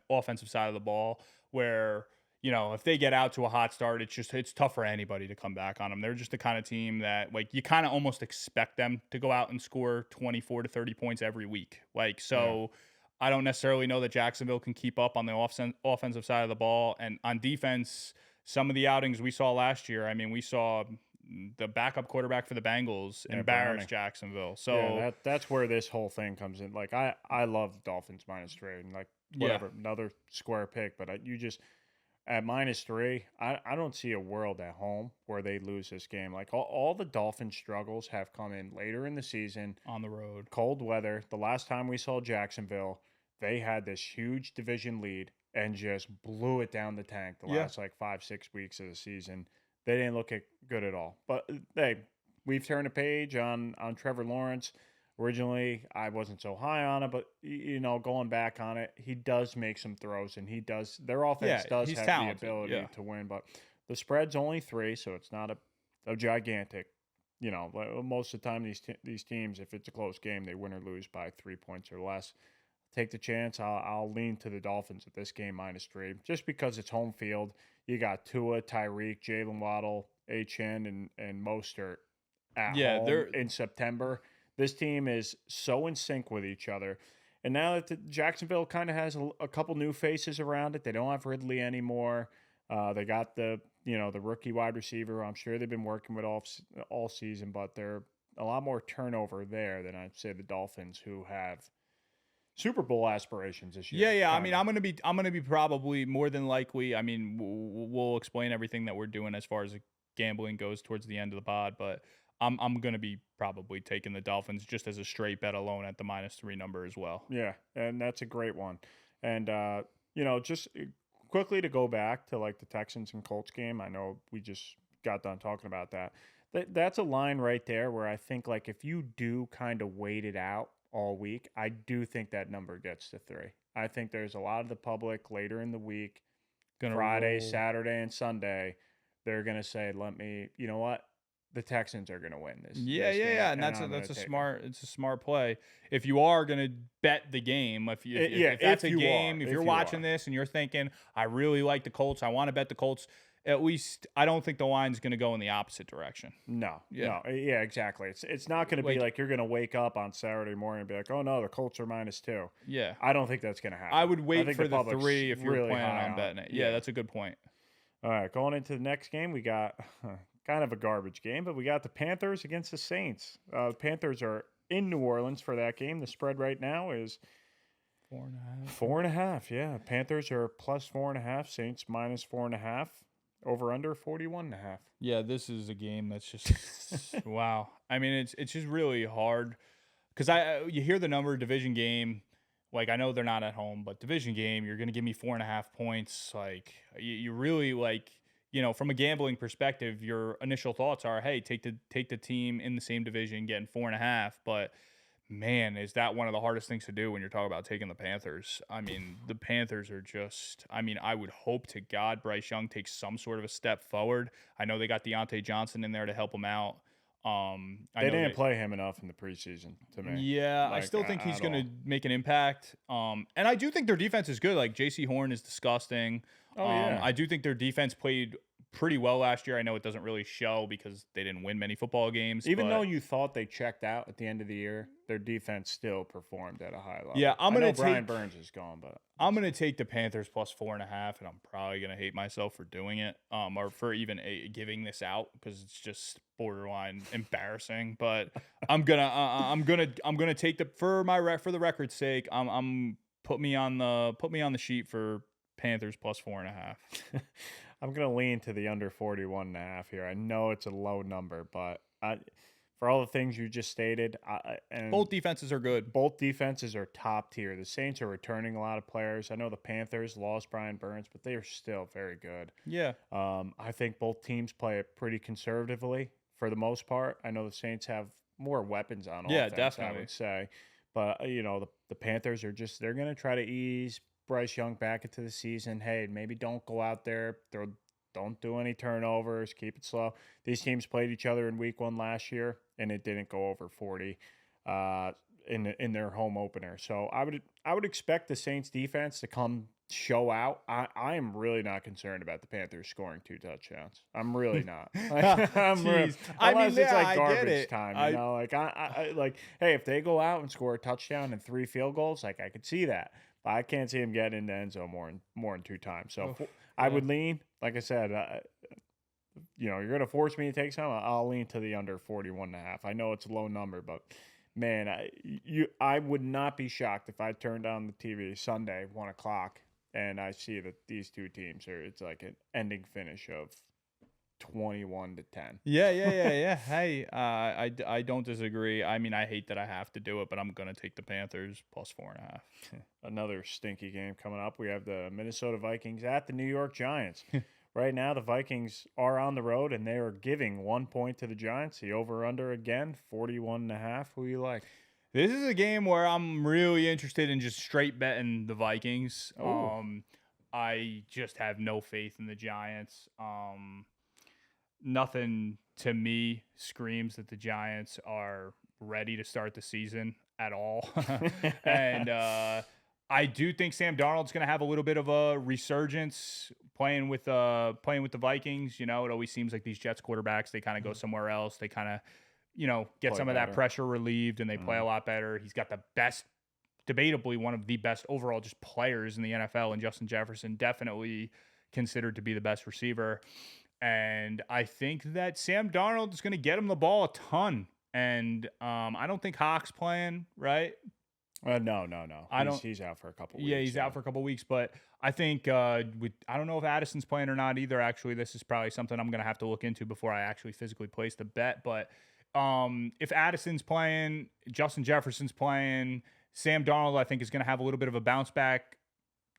offensive side of the ball. Where, if they get out to a hot start, it's tough for anybody to come back on them. They're just the kind of team that, you kind of almost expect them to go out and score 24 to 30 points every week. I don't necessarily know that Jacksonville can keep up on the offensive side of the ball. And on defense, some of the outings we saw last year, we saw the backup quarterback for the Bengals embarrass Jacksonville. So that's where this whole thing comes in. I love the Dolphins -3 and whatever, another square pick, but you just... At -3, I don't see a world at home where they lose this game. All the Dolphins' struggles have come in later in the season. On the road. Cold weather. The last time we saw Jacksonville, they had this huge division lead and just blew it down the tank the last 5-6 weeks of the season. They didn't look good at all. But we've turned a page on Trevor Lawrence. Originally, I wasn't so high on it, but going back on it, he does make some throws, and their offense does have talented, the ability to win. But the spread's only 3, so it's not a gigantic. Most of the time these teams, if it's a close game, they win or lose by 3 points or less. Take the chance. I'll lean to the Dolphins at this game -3, just because it's home field. You got Tua, Tyreek, Jalen Waddle, Achane, and Mostert at home in September. This team is so in sync with each other. And now that Jacksonville kind of has a couple new faces around it, they don't have Ridley anymore. They got the rookie wide receiver. I'm sure they've been working with all season, but they're a lot more turnover there than I'd say the Dolphins, who have Super Bowl aspirations this year. Yeah. I'm gonna be probably more than likely. We'll explain everything that we're doing as far as gambling goes towards the end of the pod, but I'm going to be probably taking the Dolphins just as a straight bet alone at the -3 number as well. Yeah, and that's a great one. And, just quickly to go back to the Texans and Colts game, I know we just got done talking about that. That's a line right there where I think if you do kind of wait it out all week, I do think that number gets to 3. I think there's a lot of the public later in the week, Friday, Saturday, and Sunday, they're going to say, you know what? The Texans are going to win this. Yeah, and that's a smart play. If you are going to bet the game, if you're watching this and you're thinking, I really like the Colts, I want to bet the Colts, at least I don't think the line's going to go in the opposite direction. No, exactly. It's not going to be you're going to wake up on Saturday morning and be like, oh no, the Colts are -2. Yeah, I don't think that's going to happen. I would wait for the 3 if you're really planning on betting it. Yeah, that's a good point. All right, going into the next game, we got kind of a garbage game, but we got the Panthers against the Saints. The Panthers are in New Orleans for that game. The spread right now is 4.5. 4.5, yeah. Panthers are +4.5. Saints -4.5. Over under 41.5. Yeah, this is a game that's just wow. It's just really hard because you hear the number division game. Like, I know they're not at home, but division game, you're going to give me 4.5 points. Like, you really, like, from a gambling perspective, your initial thoughts are, hey, take the team in the same division getting 4.5. But man, is that one of the hardest things to do when you're talking about taking the Panthers? I mean, the Panthers are just, I mean, I would hope to God Bryce Young takes some sort of a step forward. I know they got Deontay Johnson in there to help him out. They didn't play him enough in the preseason to me. Yeah, I still think he's going to make an impact. And I do think their defense is good. Like, J.C. Horn is disgusting. Oh, yeah. I do think their defense played pretty well last year. I know it doesn't really show because they didn't win many football games. Even though you thought they checked out at the end of the year, their defense still performed at a high level. Yeah, Brian Burns is gone, but I'm gonna take the Panthers plus 4.5, and I'm probably gonna hate myself for doing it, or for even giving this out because it's just borderline embarrassing. But I'm gonna take for the record's sake. Put me on the sheet for Panthers plus 4.5. I'm going to lean to the under 41.5 here. I know it's a low number, but for all the things you just stated, and both defenses are good. Both defenses are top tier. The Saints are returning a lot of players. I know the Panthers lost Brian Burns, but they are still very good. Yeah. I think both teams play it pretty conservatively for the most part. I know the Saints have more weapons on offense, definitely. I would say. But, the Panthers are they're going to try to ease Bryce Young back into the season. Hey, maybe don't go out there. Don't do any turnovers. Keep it slow. These teams played each other in week 1 last year, and it didn't go over 40 in their home opener. So I would expect the Saints defense to come show out. I am really not concerned about the Panthers scoring 2 touchdowns. I'm really not. Unless it's like garbage time, Like hey, if they go out and score a touchdown and 3 field goals, like I could see that. But I can't see him getting into the end zone more than 2 times. So I would lean, like I said, you're going to force me to take some. I'll lean to the under 41.5. I know it's a low number, but man, I would not be shocked if I turned on the TV Sunday 1:00 and I see that these two teams it's like an ending finish of 21-10. Yeah. Hey, I don't disagree. I mean, I hate that I have to do it, but I'm gonna take the Panthers plus 4.5. Another stinky game coming up. We have the Minnesota Vikings at the New York Giants. Right now, the Vikings are on the road, and they are giving 1 point to the Giants. The over-under again, 41.5. Who you like? This is a game where I'm really interested in just straight betting the Vikings. I just have no faith in the Giants. Nothing to me screams that the Giants are ready to start the season at all. And I do think Sam Darnold's going to have a little bit of a resurgence playing with the Vikings. It always seems like these Jets quarterbacks, they kind of go somewhere else. They kind of, get play some better. of that pressure relieved, and they play a lot better. He's got the best, debatably one of the best overall just players in the NFL, and Justin Jefferson definitely considered to be the best receiver. And I think that Sam Darnold is going to get him the ball a ton. And I don't think Hawk's playing, right? No. He's out for a couple weeks. Yeah, he's out for a couple weeks. But I think I don't know if Addison's playing or not either. Actually, this is probably something I'm going to have to look into before I actually physically place the bet. But if Addison's playing, Justin Jefferson's playing, Sam Darnold, I think, is going to have a little bit of a bounce back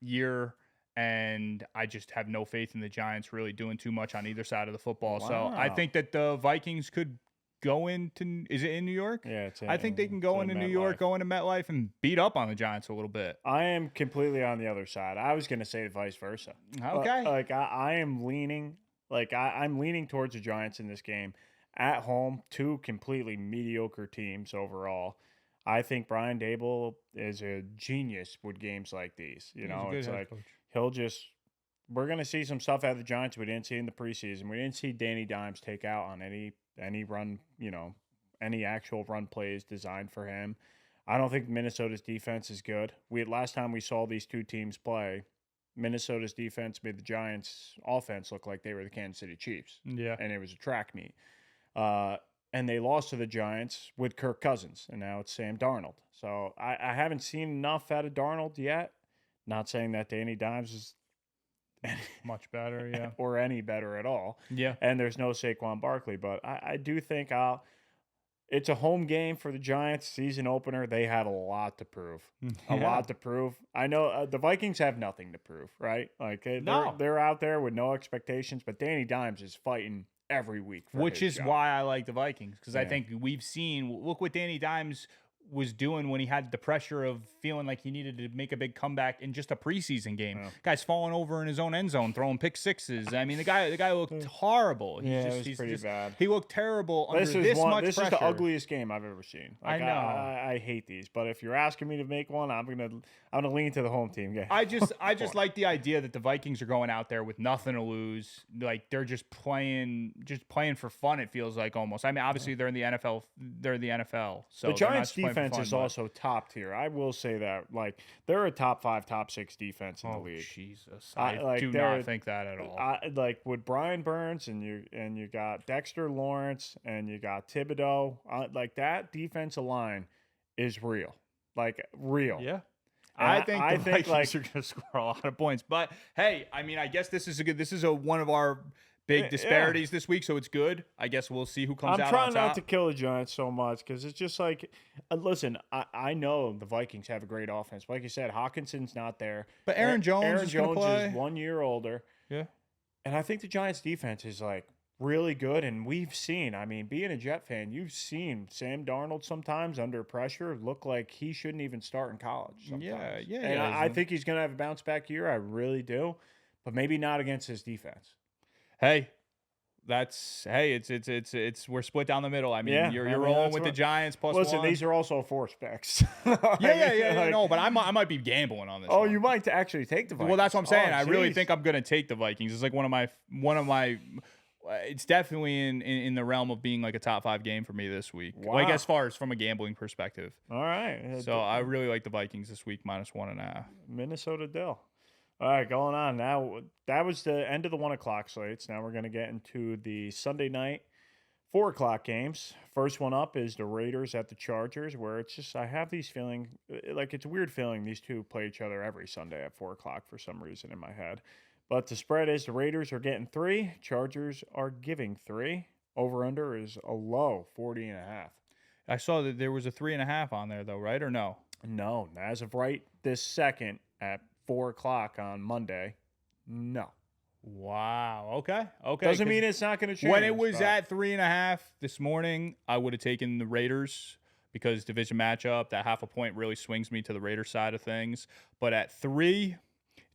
year. And I just have no faith in the Giants really doing too much on either side of the football. Wow. So I think that the Vikings could go into, is it in New York? Yeah, I think they can go into New York, go into MetLife, and beat up on the Giants a little bit. I am completely on the other side. I was going to say vice versa. Okay. I am leaning, I'm leaning towards the Giants in this game. At home, 2 completely mediocre teams overall. I think Brian Daboll is a genius with games like these. It's like we're going to see some stuff out of the Giants we didn't see in the preseason. We didn't see Danny Dimes take out on any run, any actual run plays designed for him. I don't think Minnesota's defense is good. Last time we saw these two teams play, Minnesota's defense made the Giants' offense look like they were the Kansas City Chiefs. Yeah. And it was a track meet. And they lost to the Giants with Kirk Cousins, and now it's Sam Darnold. So I haven't seen enough out of Darnold yet. Not saying that Danny Dimes is much better, yeah, or any better at all. Yeah. And there's no Saquon Barkley, but I do think I'll It's a home game for the Giants, season opener. They have a lot to prove. A lot to prove. I know the Vikings have nothing to prove, right? Like they're out there with no expectations, but Danny Dimes is fighting every week for which is job. why I like the Vikings, because I think we've seen, look what Danny Dimes was doing when he had the pressure of feeling like he needed to make a big comeback in just a preseason game. Guy's falling over in his own end zone, throwing pick sixes. I mean, the guy looked horrible. He's pretty bad. He looked terrible under this much pressure. This is the ugliest game I've ever seen. Like, I know. I hate these, but if you're asking me to make one, I'm gonna lean to the home team game. I just like the idea that the Vikings are going out there with nothing to lose. Like they're just playing for fun. It feels like almost. I mean, obviously they're in the NFL. They're the NFL. So the Giants' defense is also top tier. I will say that. Like they're a top 5, top 6 defense in the league. Jesus, I do not think that at all. Like with Brian Burns and you got Dexter Lawrence and you got Thibodeau. Like that defensive line is real. Like real. Yeah. I think the Vikings are going to score a lot of points. But hey, I mean, I guess this is one of our big disparities this week, so it's good. I guess we'll see who comes out on top. I'm trying not to kill the Giants so much because it's just like, listen, I know the Vikings have a great offense. Like you said, Hawkinson's not there. But Aaron Jones is 1 year older. Yeah. And I think the Giants' defense is like really good. And we've seen, I mean, being a Jet fan, you've seen Sam Darnold sometimes under pressure look like he shouldn't even start in college sometimes. Yeah. And I think he's going to have a bounce back year. I really do. But maybe not against his defense. Hey, it's we're split down the middle. I mean, you're rolling with the Giants plus listen, 1. These are also 4 specs. No, but I might be gambling on this. Oh, you might actually take the Vikings. Well, that's what I'm saying. I really think I'm going to take the Vikings. It's like one of my. It's definitely in the realm of being like a top 5 game for me this week. Wow. Like as far as from a gambling perspective. All right. So I really like the Vikings this week -1.5. Minnesota Dill. All right, going on now. That was the end of the 1 o'clock slates. Now we're going to get into the Sunday night 4 o'clock games. First one up is the Raiders at the Chargers, where it's just, I have these feeling, like it's a weird feeling these two play each other every Sunday at 4 o'clock for some reason in my head. But the spread is the Raiders are getting 3, Chargers are giving 3. Over-under is a low 40.5. I saw that there was a 3.5 on there though, right? Or no? No, as of right this second at 4 o'clock on Monday, no. Wow. Okay. Doesn't mean it's not going to change. When it was at 3.5 this morning, I would have taken the Raiders because division matchup, that half a point really swings me to the Raiders side of things. But at 3,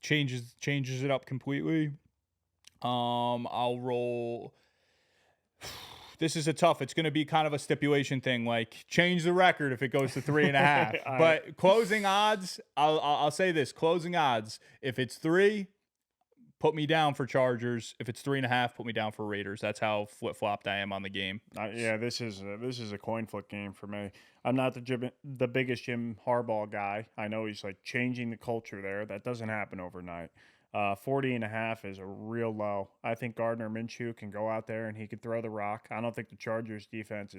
changes it up completely. I'll roll. This is it's going to be kind of a stipulation thing, like change the record if it goes to 3.5. But closing odds, I'll say this: closing odds. If it's 3, put me down for Chargers. If it's 3.5, put me down for Raiders. That's how flip flopped I am on the game. This is a coin flip game for me. I'm not the biggest Jim Harbaugh guy. I know he's like changing the culture there. That doesn't happen overnight. 40.5 is a real low. I think Gardner Minshew can go out there and he could throw the rock. I don't think the Chargers defense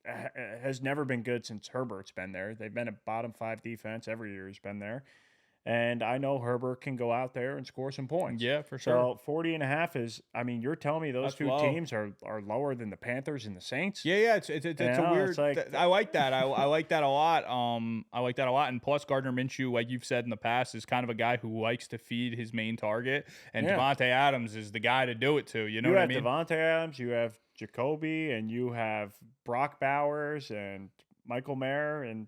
has never been good since Herbert's been there. They've been a bottom 5 defense every year he's been there. And I know Herbert can go out there and score some points. Yeah, for sure. So 40.5 is, I mean, you're telling me those two teams are lower than the Panthers and the Saints? Yeah. It's a weird. I like that. I like that a lot. I like that a lot. And plus, Gardner Minshew, like you've said in the past, is kind of a guy who likes to feed his main target. And Devontae Adams is the guy to do it to. You know what I mean? You have Devontae Adams, you have Jacoby, and you have Brock Bowers and Michael Mayer, and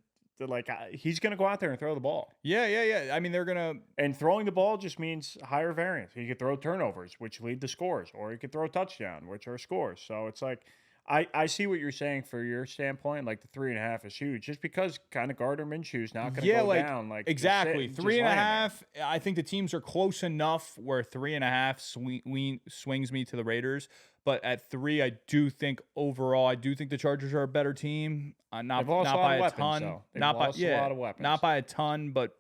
he's going to go out there and throw the ball. Yeah. I mean, they're going to... And throwing the ball just means higher variance. He could throw turnovers, which lead to scores, or he could throw touchdown, which are scores. So it's like, I see what you're saying for your standpoint. Like the 3.5 is huge, just because kind of Gardner Minshew's not going to go down. Like exactly 3.5. I think the teams are close enough where 3.5 swings me to the Raiders. But at 3, I do think the Chargers are a better team. Not by a ton. Not by a lot of weapons. Not by a ton, but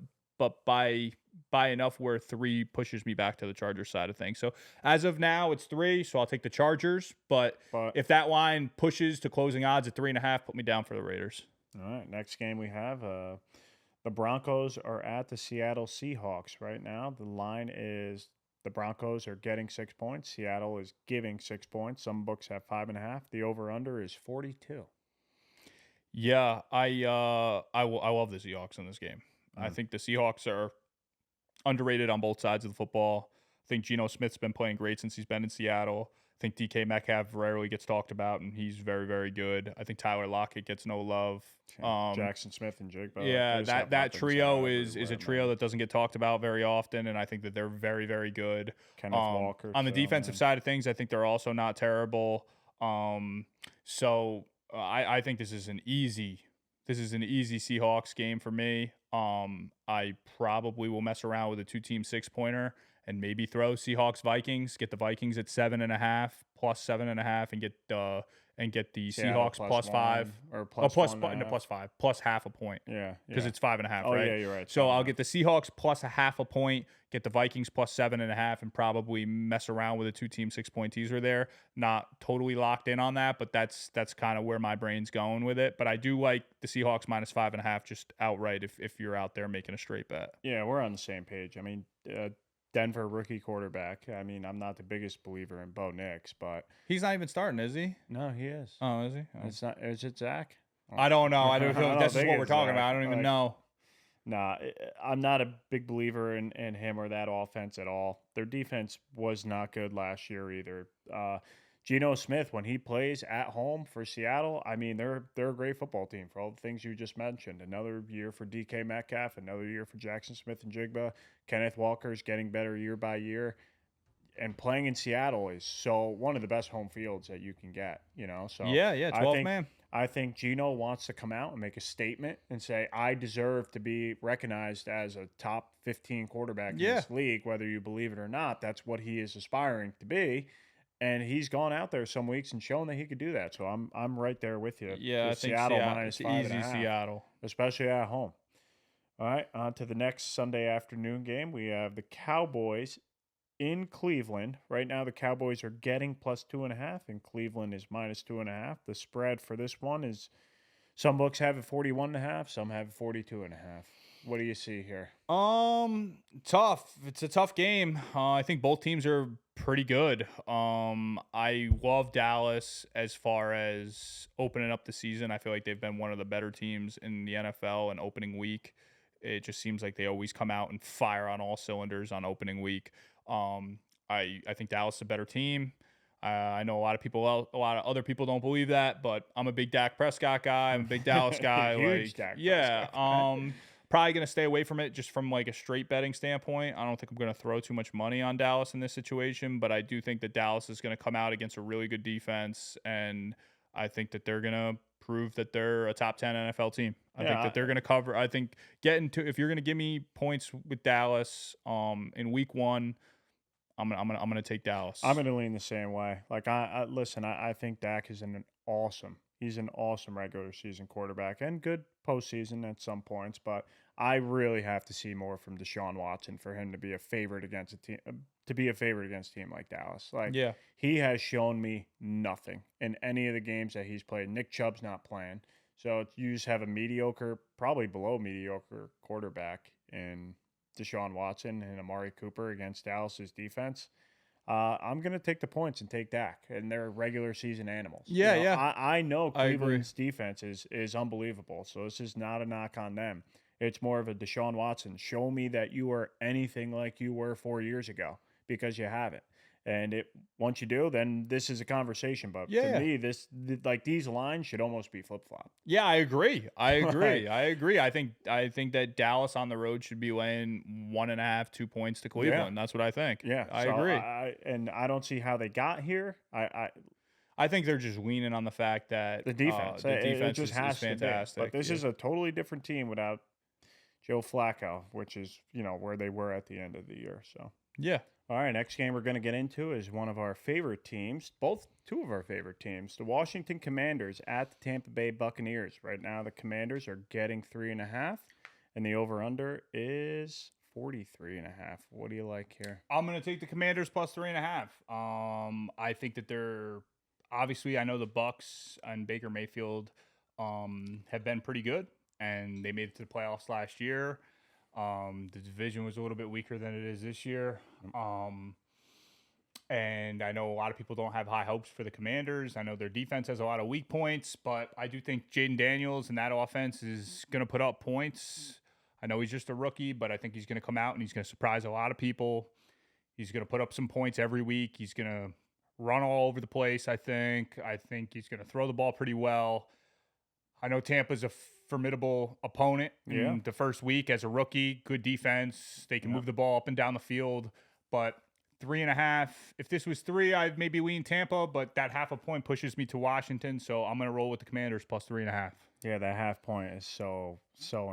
by enough where 3 pushes me back to the Chargers side of things. So as of now, it's 3, so I'll take the Chargers. But if that line pushes to closing odds at 3.5, put me down for the Raiders. All right, next game we have the Broncos are at the Seattle Seahawks right now. The line is the Broncos are getting 6 points. Seattle is giving 6 points. Some books have 5.5. The over-under is 42. Yeah, I love the Seahawks in this game. I think the Seahawks are underrated on both sides of the football. I think Geno Smith's been playing great since he's been in Seattle. I think DK Metcalf rarely gets talked about, and he's very, very good. I think Tyler Lockett gets no love. Jackson Smith and Jigba. Yeah, that trio is a trio that doesn't get talked about very often, and I think that they're very, very good. Kenneth Walker. On the defensive side of things, I think they're also not terrible. So I think this is an easy Seahawks game for me. I probably will mess around with a 2-team 6-pointer and maybe throw Seahawks Vikings. Get the Vikings at 7.5 plus 7.5, and get the Seahawks plus 5 or plus 5 plus half a point. Yeah, because it's 5.5. Oh right? Yeah, you're right. So I'll get the Seahawks plus a half a point, get the Vikings plus 7.5, and probably mess around with a 2-team 6-point teaser there. Not totally locked in on that, but that's kind of where my brain's going with it. But I do like the Seahawks minus 5.5 just outright if you're out there making a straight bet. Yeah, we're on the same page. I mean, Denver rookie quarterback. I mean, I'm not the biggest believer in Bo Nix, but he's not even starting, is he? No, he is. Oh, is he? Oh. It's not. Is it Zach? I don't know. I don't know. This is what we're talking about. I don't even know. Nah, I'm not a big believer in him or that offense at all. Their defense was not good last year either. Geno Smith, when he plays at home for Seattle, I mean, they're a great football team for all the things you just mentioned. Another year for DK Metcalf, another year for Jackson Smith and Jigba. Kenneth Walker's getting better year by year. And playing in Seattle is one of the best home fields that you can get, So yeah, 12 man. I think Geno wants to come out and make a statement and say, I deserve to be recognized as a top 15 quarterback in this league, whether you believe it or not. That's what he is aspiring to be. And he's gone out there some weeks and shown that he could do that. So I'm right there with you. Yeah, I think Seattle minus 5.5, easy Seattle, especially at home. All right, on to the next Sunday afternoon game. We have the Cowboys in Cleveland. Right now, the Cowboys are getting plus 2.5, and Cleveland is minus 2.5. The spread for this one is, some books have it 41.5, some have it 42.5. What do you see here? Tough. It's a tough game. I think both teams are pretty good. I love Dallas as far as opening up the season. I feel like they've been one of the better teams in the NFL in opening week. It just seems like they always come out and fire on all cylinders on opening week. I think Dallas is a better team. I know a lot of other people don't believe that, but I'm a big Dak Prescott guy. I'm a big Dallas guy. Huge Dak Prescott guy. Probably going to stay away from it just from like a straight betting standpoint. I don't think I'm going to throw too much money on Dallas in this situation, but I do think that Dallas is going to come out against a really good defense, and I think that they're going to prove that they're a top 10 NFL team. I think that they're going to cover. I think if you're going to give me points with Dallas in week 1, I'm gonna take Dallas. I'm gonna lean the same way. Like listen, I think Dak is he's an awesome regular season quarterback and good postseason at some points, but I really have to see more from Deshaun Watson for him to be a favorite against a team like Dallas. Like, he has shown me nothing in any of the games that he's played. Nick Chubb's not playing, so you just have a mediocre, probably below mediocre quarterback in Deshaun Watson and Amari Cooper against Dallas's defense. I'm going to take the points and take Dak, and they're regular season animals. I know Cleveland's defense is unbelievable, so this is not a knock on them. It's more of a Deshaun Watson. Show me that you are anything like you were 4 years ago, because you haven't. And once you do, then this is a conversation. But to me, these lines should almost be flip flop. Yeah, I agree. I agree. I think that Dallas on the road should be laying 1.5, 2 points to Cleveland. That's what I think. Yeah, I agree. I don't see how they got here. I think they're just leaning on the fact that the defense is fantastic. But this is a totally different team without Joe Flacco, which is where they were at the end of the year. So yeah. All right, next game we're going to get into is one of our favorite teams, two of our favorite teams, the Washington Commanders at the Tampa Bay Buccaneers. Right now, the Commanders are getting 3.5, and the over/under is 43.5. What do you like here? I'm going to take the Commanders plus 3.5. I think that they're obviously. I know the Bucs and Baker Mayfield have been pretty good, and they made it to the playoffs last year. The division was a little bit weaker than it is this year. And I know a lot of people don't have high hopes for the Commanders. I know their defense has a lot of weak points, but I do think Jayden Daniels and that offense is going to put up points. I know he's just a rookie, but I think he's going to come out and he's going to surprise a lot of people. He's going to put up some points every week. He's going to run all over the place, I think. I think he's going to throw the ball pretty well. I know Tampa's a formidable opponent in the first week as a rookie. Good defense. They can move the ball up and down the field, but 3.5. If this was 3, I'd maybe lean Tampa, but that half a point pushes me to Washington, so I'm going to roll with the Commanders plus 3.5. Yeah, that half point is so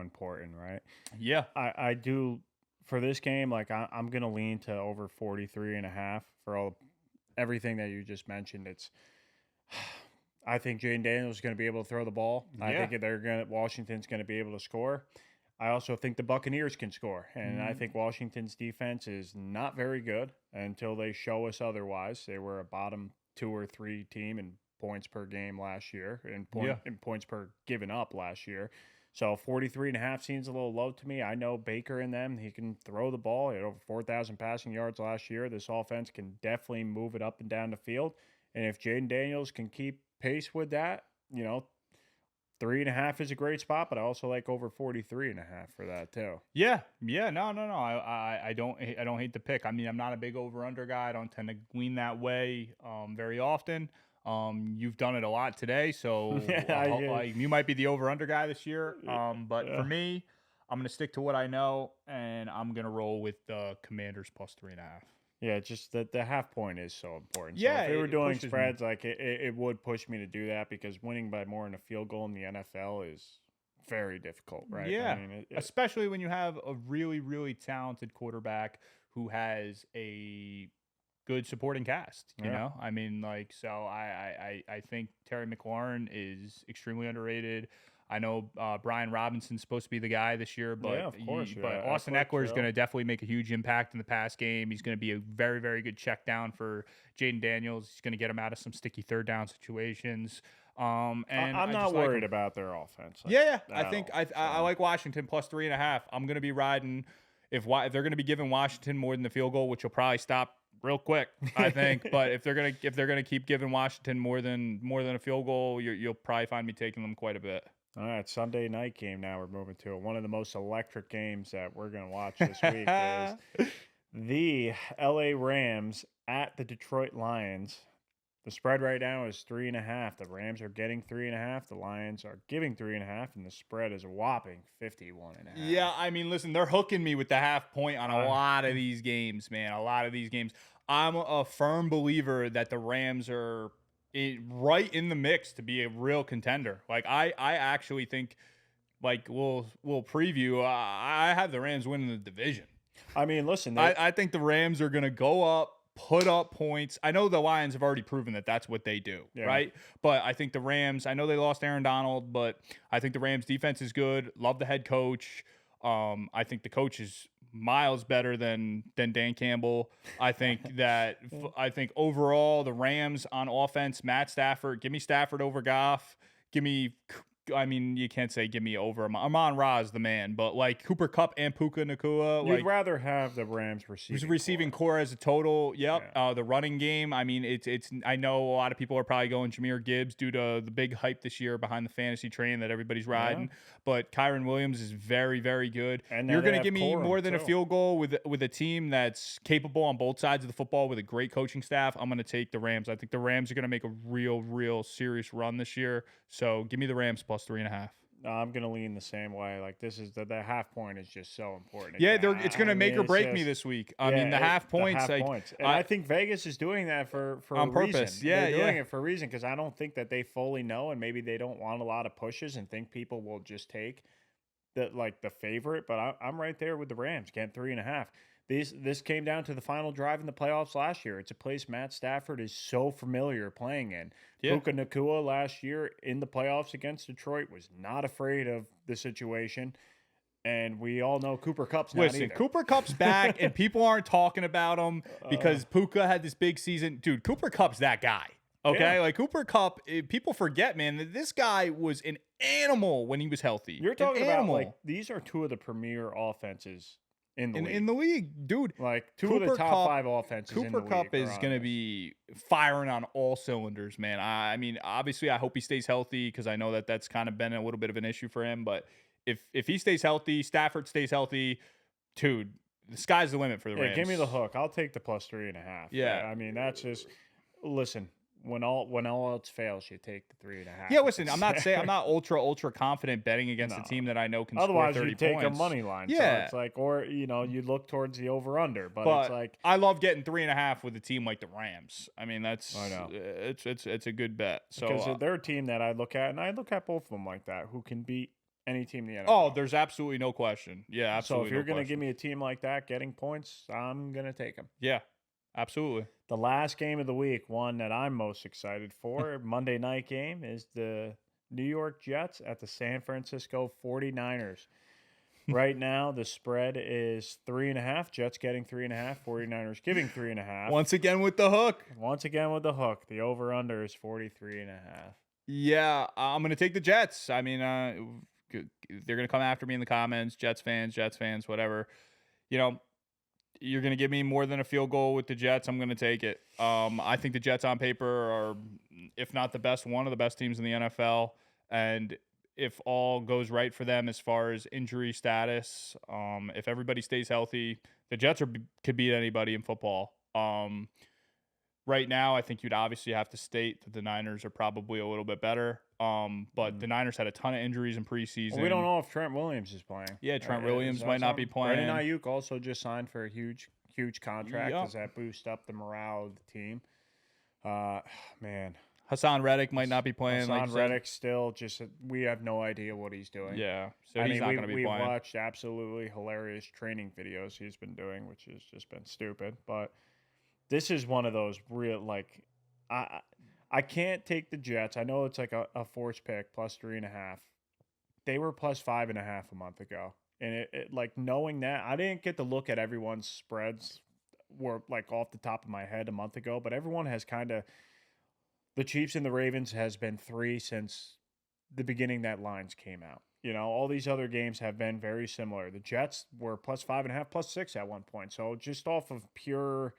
important, right? Yeah. I do, for this game, like I'm going to lean to over 43.5 for everything that you just mentioned. I think Jayden Daniels is going to be able to throw the ball. I think Washington's going to be able to score. I also think the Buccaneers can score, and I think Washington's defense is not very good until they show us otherwise. They were a bottom 2 or 3 team in points per game last year, and points per given up last year. So 43.5 seems a little low to me. I know Baker in them. He can throw the ball. He had over 4,000 passing yards last year. This offense can definitely move it up and down the field. And if Jayden Daniels can keep pace with that, 3.5 is a great spot, but I also like over 43.5 for that too. Yeah. No. I don't hate the pick. I mean, I'm not a big over/under guy. I don't tend to lean that way very often. You've done it a lot today, so you might be the over/under guy this year. But for me, I'm going to stick to what I know, and I'm going to roll with the Commanders plus 3.5. Yeah, just the half point is so important. Yeah, so if they were doing spreads, like it would push me to do that because winning by more than a field goal in the NFL is very difficult, right? Yeah, I mean, especially when you have a really, really talented quarterback who has a good supporting cast. You know, I mean, like, so I think Terry McLaurin is extremely underrated. I know Brian Robinson's supposed to be the guy this year, but of course, but Austin Eckler is going to definitely make a huge impact in the pass game. He's going to be a very, very good check down for Jayden Daniels. He's going to get him out of some sticky third down situations. And I'm not worried about their offense. I think I like Washington plus 3.5. I'm going to be riding if they're going to be giving Washington more than the field goal, which will probably stop real quick, I think. But if they're gonna keep giving Washington more than a field goal, you'll probably find me taking them quite a bit. All right, Sunday night game now we're moving to. One of the most electric games that we're going to watch this week is the LA Rams at the Detroit Lions. The spread right now is 3.5. The Rams are getting 3.5. The Lions are giving 3.5, and the spread is a whopping 51.5. Yeah, I mean, listen, they're hooking me with the half point on a lot of these games, man. A lot of these games. I'm a firm believer that the Rams are right in the mix to be a real contender. Like I actually think, like we'll preview. I have the Rams winning the division. I mean, listen, I think the Rams are going to go up, put up points. I know the Lions have already proven that that's what they do, right? But I think the Rams. I know they lost Aaron Donald, but I think the Rams defense is good. Love the head coach. I think the coach is miles better than Dan Campbell. I think overall the Rams on offense, Matt Stafford, give me Stafford over Goff. You can't say give me over Amon-Ra is the man, but like Cooper Kupp and Puka Nacua. You'd rather have the Rams receiving core as a total. Yep. Yeah. The running game. I mean, it's. I know a lot of people are probably going Jahmyr Gibbs due to the big hype this year behind the fantasy train that everybody's riding. But Kyren Williams is very, very good. And you're going to give me more than a field goal with a team that's capable on both sides of the football with a great coaching staff. I'm going to take the Rams. I think the Rams are going to make a real serious run this year. So give me the Rams plus 3.5. No, I'm going to lean the same way. Like this is the half point is just so important. Yeah, it's going to make or break me this week. I mean, the half points. And I think Vegas is doing that for on a purpose. Reason. Yeah, they're doing it for a reason because I don't think that they fully know, and maybe they don't want a lot of pushes and think people will just take the favorite. But I'm right there with the Rams, getting 3.5. This came down to the final drive in the playoffs last year. It's a place Matt Stafford is so familiar playing in. Yeah. Puka Nacua last year in the playoffs against Detroit was not afraid of the situation. And we all know Cooper Kupp's not either. Cooper Kupp's back, and people aren't talking about him because Puka had this big season. Dude, Cooper Kupp's that guy. Okay? Yeah. Like, Cooper Kupp, people forget, man, that this guy was an animal when he was healthy. You're talking about, like, these are two of the premier offenses in the league. In the league, dude. Like two of the top 5 offenses in the league. Cooper Kupp is going to be firing on all cylinders, man. I mean, obviously, I hope he stays healthy because I know that that's kind of been a little bit of an issue for him. But if he stays healthy, Stafford stays healthy, dude, the sky's the limit for the Rams. Give me the hook. I'll take the plus 3.5. Yeah. I mean, that's just listen. When all else fails, you take the 3.5. Yeah, listen, I'm not ultra confident betting against a team that I know can Otherwise, score 30 you take points. a money line. Yeah, so it's like, or you look towards the over under, but it's like I love getting 3.5 with a team like the Rams. I mean, I know it's a good bet. So because they're a team that I look at, and I look at both of them like that, who can beat any team in the NFL. Oh, there's absolutely no question. Yeah, absolutely. So if you're going to give me a team like that getting points, I'm going to take them. Yeah, absolutely. The last game of the week, one that I'm most excited for, Monday night game, is the New York Jets at the San Francisco 49ers. Right now, the spread is 3.5. Jets getting 3.5. 49ers giving 3.5. Once again with the hook. The over-under is 43.5. Yeah, I'm going to take the Jets. I mean, they're going to come after me in the comments. Jets fans, whatever. You're going to give me more than a field goal with the Jets. I'm going to take it. I think the Jets on paper are, if not the best, one of the best teams in the NFL. And if all goes right for them as far as injury status, if everybody stays healthy, the Jets could beat anybody in football. Right now, I think you'd obviously have to state that the Niners are probably a little bit better. But the Niners had a ton of injuries in preseason. Well, we don't know if Trent Williams is playing. Yeah, Trent Williams might not be playing. Brandon Ayuk also just signed for a huge contract. Does that boost up the morale of the team? Man. Hassan Reddick might not be playing. Hassan Reddick still just, we have no idea what he's doing. Yeah, so he's not going to be playing. We've watched absolutely hilarious training videos he's been doing, which has just been stupid. But this is one of those real, like, I can't take the Jets. I know it's like a force pick, plus 3.5. They were plus 5.5 a month ago. And it like knowing that, I didn't get to look at everyone's spreads were like off the top of my head a month ago, but everyone has kind of, the Chiefs and the Ravens has been 3 since the beginning that lines came out. All these other games have been very similar. The Jets were plus 5.5, plus 6 at one point. So just off of pure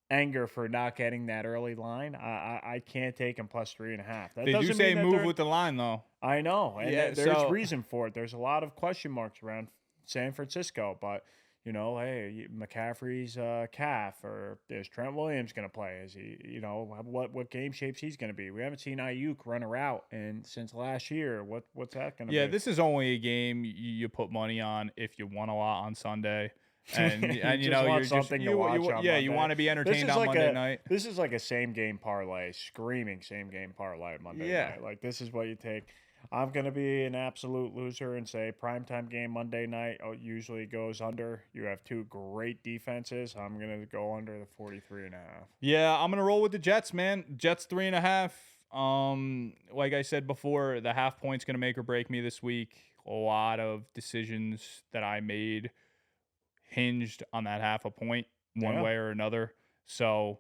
anger for not getting that early line, I can't take them plus 3.5. Did you say move with the line though? I know, and there's reason for it. There's a lot of question marks around San Francisco, but hey, McCaffrey's calf, or is Trent Williams going to play? Is he, what game shapes he's going to be? We haven't seen Ayuk run a route since last year. What's that going to be? Yeah, this is only a game you put money on if you won a lot on Sunday. And you want to be entertained on Monday night. This is like a same game parlay, screaming same game parlay Monday night. Like, this is what you take. I'm gonna be an absolute loser and say primetime game Monday night usually goes under. You have two great defenses. I'm gonna go under the 43.5. Yeah, I'm gonna roll with the Jets, man. Jets 3.5. Like I said before, the half point's gonna make or break me this week. A lot of decisions that I made hinged on that half a point one way or another. So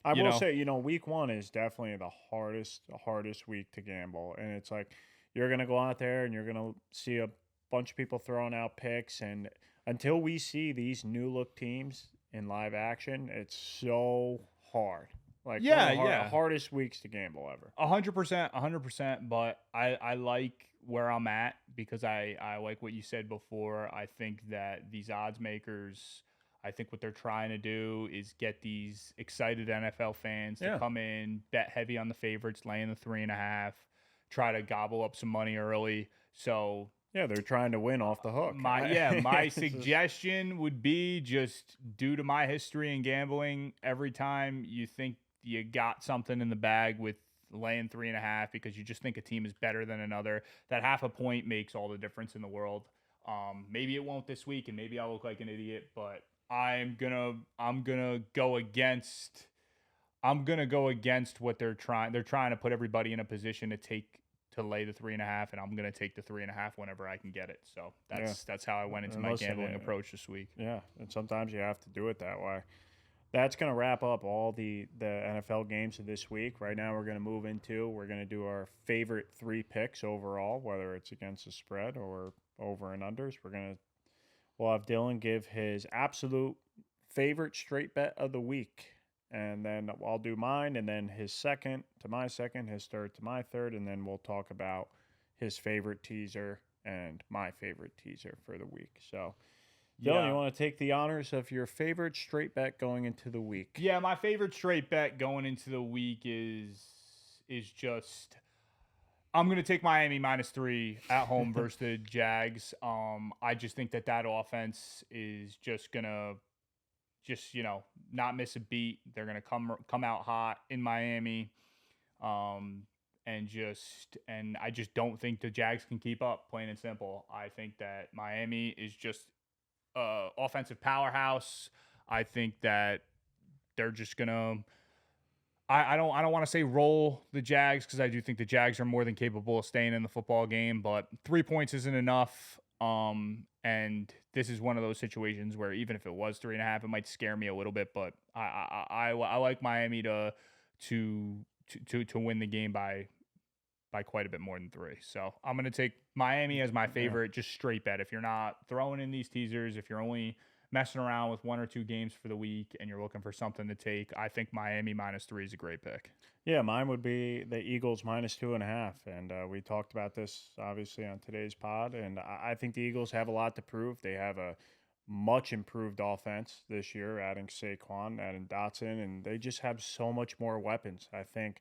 I will say, week 1 is definitely the hardest week to gamble. And it's like, you're going to go out there and you're going to see a bunch of people throwing out picks. And until we see these new look teams in live action, it's so hard. Like, hardest weeks to gamble ever. 100%. But I like where I'm at because I like what you said before. I think that these odds makers, I think what they're trying to do is get these excited NFL fans to come in, bet heavy on the favorites, laying the 3.5, try to gobble up some money early. So yeah, they're trying to win off the hook. My suggestion would be, just due to my history in gambling, every time you think you got something in the bag with laying 3.5 because you just think a team is better than another, that half a point makes all the difference in the world. Maybe it won't this week, and maybe I'll look like an idiot, but I'm gonna go against what they're trying. They're trying to put everybody in a position to lay the 3.5, and I'm gonna take the 3.5 whenever I can get it. So that's how I went into my gambling approach this week. Yeah, and sometimes you have to do it that way. That's going to wrap up all the NFL games of this week. Right now we're going to do our favorite 3 picks overall, whether it's against the spread or over and unders. we'll have Dylan give his absolute favorite straight bet of the week. And then I'll do mine, and then his second to my second, his third to my third, and then we'll talk about his favorite teaser and my favorite teaser for the week. So, Dylan, you want to take the honors of your favorite straight bet going into the week? Yeah, my favorite straight bet going into the week is just I'm going to take Miami -3 at home versus the Jags. I just think that offense is just going to not miss a beat. They're going to come out hot in Miami. And I just don't think the Jags can keep up, plain and simple. I think that Miami is just offensive powerhouse. I think that they're just going to I don't want to say roll the Jags, because I do think the Jags are more than capable of staying in the football game, but 3 points isn't enough. And this is one of those situations where even if it was 3.5, it might scare me a little bit. But I like Miami to win the game by quite a bit more than 3. So I'm going to take Miami as my favorite, just straight bet. If you're not throwing in these teasers, if you're only messing around with 1 or 2 games for the week and you're looking for something to take, I think Miami -3 is a great pick. Yeah, mine would be the Eagles -2.5. And we talked about this obviously on today's pod. And I think the Eagles have a lot to prove. They have a much improved offense this year, adding Saquon, adding Dotson, and they just have so much more weapons. I think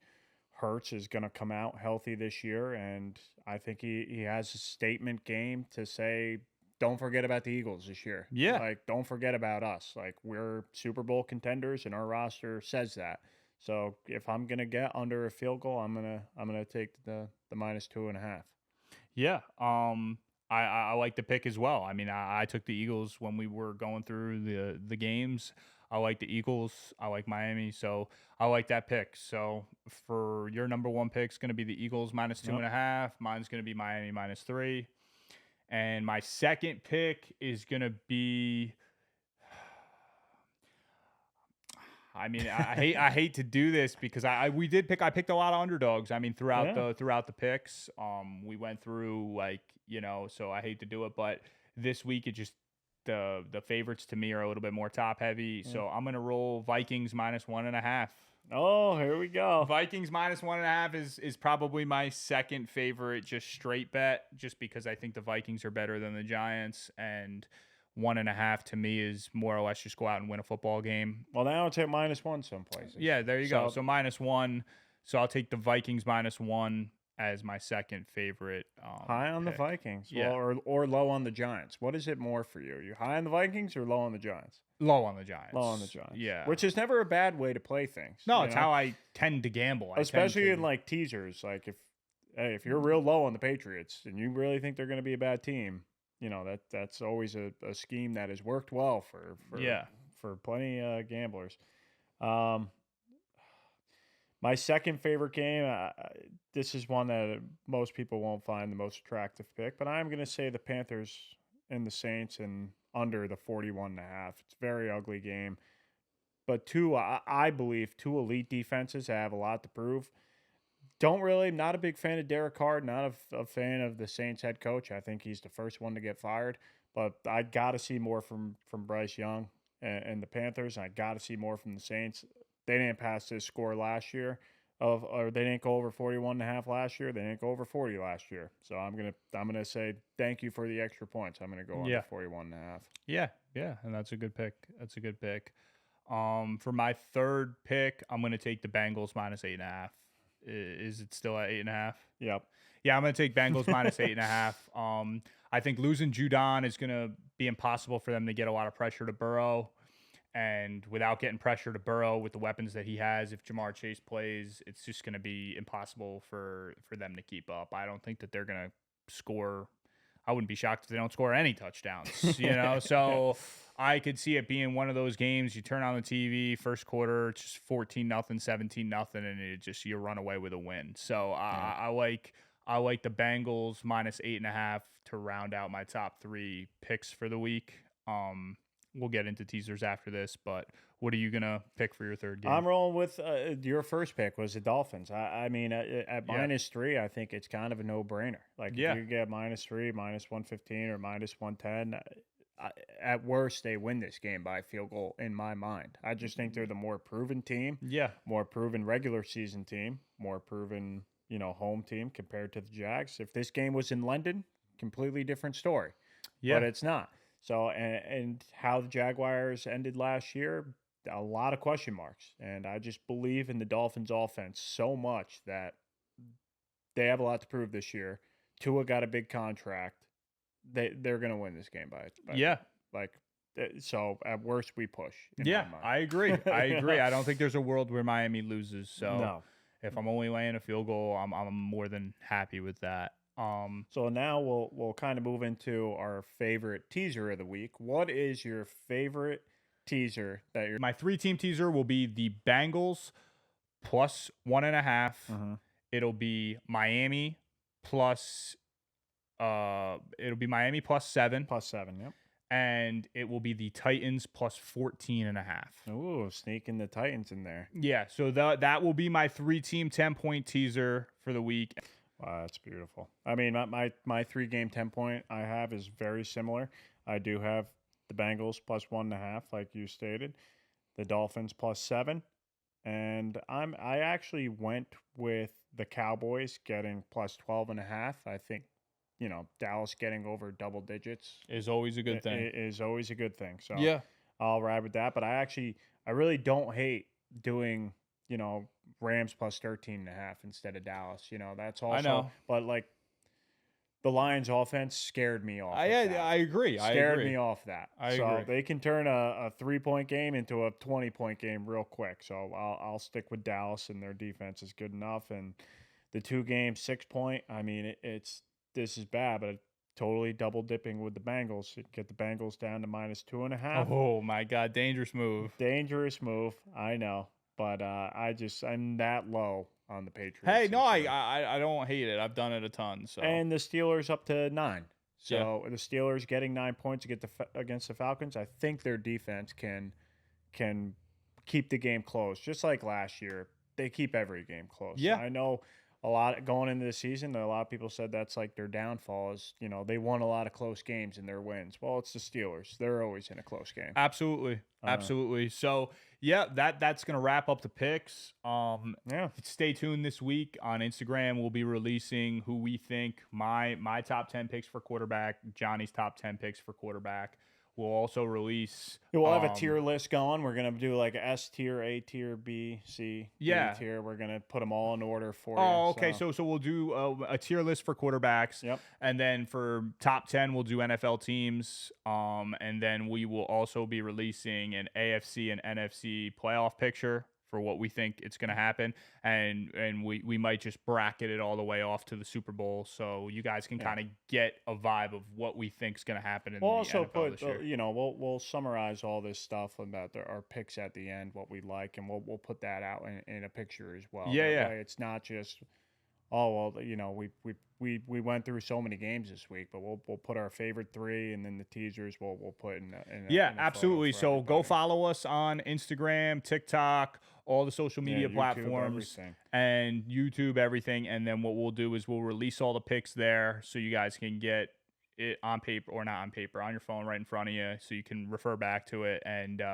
Hurts is going to come out healthy this year, and I think he has a statement game to say, don't forget about the Eagles this year. Yeah. Like, don't forget about us. Like, we're Super Bowl contenders, and our roster says that. So if I'm gonna get under a field goal, I'm gonna take the -2.5. Yeah. I like the pick as well. I mean, I took the Eagles when we were going through the games. I like the Eagles. I like Miami. So I like that pick. So for your number one pick, it's going to be the Eagles -2.5. Mine's going to be Miami -3. And my second pick is going to be, I mean, I hate to do this because I picked a lot of underdogs. I mean, throughout the picks, we went through so I hate to do it, but this week it just the favorites to me are a little bit more top heavy. So I'm gonna roll Vikings -1.5. Oh, here we go. Vikings -1.5 is probably my second favorite, just straight bet, just because I think the Vikings are better than the Giants, and 1.5 to me is more or less just go out and win a football game. Well, now it's at -1 some places. Yeah, there you go. So -1. So I'll take the Vikings -1 as my second favorite. High on pick. the Vikings, yeah, or low on the Giants. What is it more for you? You high on the Vikings or low on the Giants? Low on the Giants. Low on the Giants. Yeah, which is never a bad way to play things. No, it's how I tend to gamble. Especially in like teasers. Like if you're real low on the Patriots and you really think they're going to be a bad team, that's always a scheme that has worked well for plenty of gamblers. My second favorite game, this is one that most people won't find the most attractive pick, but I'm going to say the Panthers and the Saints and under the 41.5. It's a very ugly game. But I believe two elite defenses have a lot to prove. Not a big fan of Derek Carr, not a fan of the Saints head coach. I think he's the first one to get fired. But I got to see more from Bryce Young and the Panthers, and I got to see more from the Saints. They didn't pass this score last year, or they didn't go over 41.5 last year. They didn't go over 40 last year. So I'm gonna say thank you for the extra points. I'm gonna go under 41.5. Yeah, and that's a good pick. For my third pick, I'm gonna take the Bengals -8.5. Is it still at 8.5? Yep. Yeah, I'm gonna take Bengals -8.5. I think losing Judon is gonna be impossible for them to get a lot of pressure to Burrow. And without getting pressure to Burrow with the weapons that he has, if Jamar Chase plays, it's just going to be impossible for them to keep up. I don't think that they're going to score. I wouldn't be shocked if they don't score any touchdowns, So I could see it being one of those games. You turn on the TV, first quarter, it's just 14-0, 17-0, and you run away with a win. So I like the Bengals -8.5 to round out my top 3 picks for the week. We'll get into teasers after this, but what are you going to pick for your third game? I'm rolling with your first pick was the Dolphins. I mean, at -3, I think it's kind of a no-brainer. Like, if you get -3, -115, or -110, at worst, they win this game by a field goal in my mind. I just think they're the more proven team. Yeah. More proven regular season team. More proven, home team compared to the Jags. If this game was in London, completely different story. Yeah. But it's not. So, and how the Jaguars ended last year, a lot of question marks. And I just believe in the Dolphins offense so much that they have a lot to prove this year. Tua got a big contract. They're going to win this game by so at worst we push. Yeah, I agree. I don't think there's a world where Miami loses. So no. If I'm only laying a field goal, I'm more than happy with that. So now we'll kind of move into our favorite teaser of the week. What is your favorite teaser that you're? My 3-team teaser will be the Bengals plus 1.5. It'll be Miami plus. It'll be Miami plus 7. Plus 7, yep. And it will be the Titans plus 14.5. Ooh, sneaking the Titans in there. Yeah, so that will be my 3-team 10-point teaser for the week. Wow, that's beautiful. I mean, my 3-game 10-point I have is very similar. I do have the Bengals plus 1.5, like you stated, the Dolphins plus 7, and I actually went with the Cowboys getting plus 12.5. I think, Dallas getting over double digits is always a good thing. Is always a good thing. So yeah, I'll ride with that. But I really don't hate doing, Rams plus 13.5 instead of Dallas. That's also. I know. But like the Lions offense scared me off. I agree. Scared me off that. I agree. They can turn a 3-point game into a 20-point game real quick. So I'll stick with Dallas, and their defense is good enough. And the 2-game 6-point, I mean, this is bad, but totally double dipping with the Bengals. Get the Bengals down to minus 2.5. Oh my God, dangerous move. Dangerous move, I know, but I'm that low on the Patriots. Hey, no, I don't hate it. I've done it a ton. So and the Steelers up to 9. So the Steelers getting 9 points against the Falcons. I think their defense can keep the game close, just like last year. They keep every game close. Yeah, I know. A lot going into the season, a lot of people said that's like their downfall is, they won a lot of close games in their wins. Well, it's the Steelers. They're always in a close game. Absolutely. Absolutely. So, yeah, that's going to wrap up the picks. Stay tuned this week on Instagram. We'll be releasing who we think my top 10 picks for quarterback, Johnny's top 10 picks for quarterback. We'll also release. We'll have a tier list going. We're gonna do like S tier, A tier, B, C, D tier. We're gonna put them all in order for you. Oh, okay. So we'll do a tier list for quarterbacks. Yep. And then for top 10, we'll do NFL teams. And then we will also be releasing an AFC and NFC playoff picture for what we think it's going to happen, and we might just bracket it all the way off to the Super Bowl, so you guys can kind of get a vibe of what we think is going to happen in the NFL this year. We'll summarize all this stuff about our picks at the end, what we like, and we'll put that out in a picture as well. Yeah. It's not just we went through so many games this week, but we'll put our favorite 3, and then the teasers we'll put in absolutely. So everybody. Go follow us on Instagram, TikTok, all the social media platforms, and YouTube, everything. And then what we'll do is we'll release all the picks there, so you guys can get it on paper, or not on paper, on your phone right in front of you, so you can refer back to it, and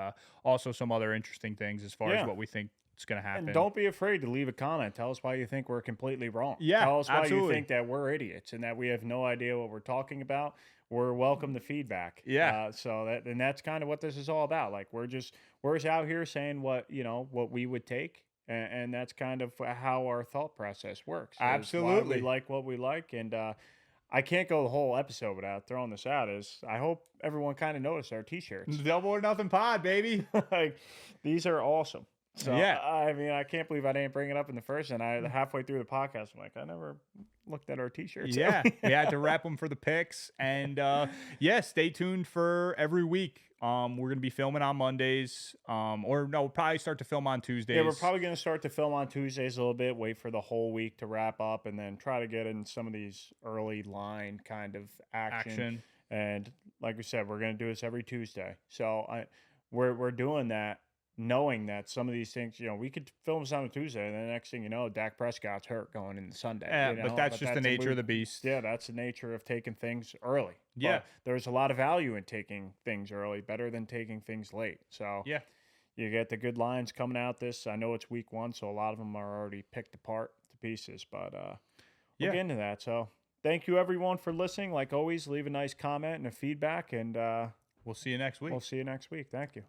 also some other interesting things as far as what we think it's going to happen. And don't be afraid to leave a comment. Tell us why you think we're completely wrong. Yeah, tell us why you think that we're idiots and that we have no idea what we're talking about. We're welcome to feedback. Yeah. That's kind of what this is all about. Like we're just out here saying what we would take, and that's kind of how our thought process works. Absolutely. We like what we like, and I can't go the whole episode without throwing this out. I hope everyone kind of noticed our T-shirts. Double or Nothing Pod, baby. Like these are awesome. So, yeah, I mean, I can't believe I didn't bring it up in the first, and halfway through the podcast, I'm like, I never looked at our T-shirts. Yeah, we had to wrap them for the picks, and stay tuned for every week. We're gonna be filming on Mondays, we'll probably start to film on Tuesdays. Yeah, we're probably gonna start to film on Tuesdays a little bit. Wait for the whole week to wrap up, and then try to get in some of these early line kind of action. And like we said, we're gonna do this every Tuesday. So we're doing that knowing that some of these things, we could film this on a Tuesday, and then the next thing you know, Dak Prescott's hurt going into Sunday. Yeah, but that's just the nature of the beast. Yeah, that's the nature of taking things early. Yeah. But there's a lot of value in taking things early, better than taking things late. So yeah. You get the good lines coming out this. I know it's week 1, so a lot of them are already picked apart to pieces, but we'll get into that. So thank you, everyone, for listening. Like always, leave a nice comment and a feedback, and we'll see you next week. We'll see you next week. Thank you.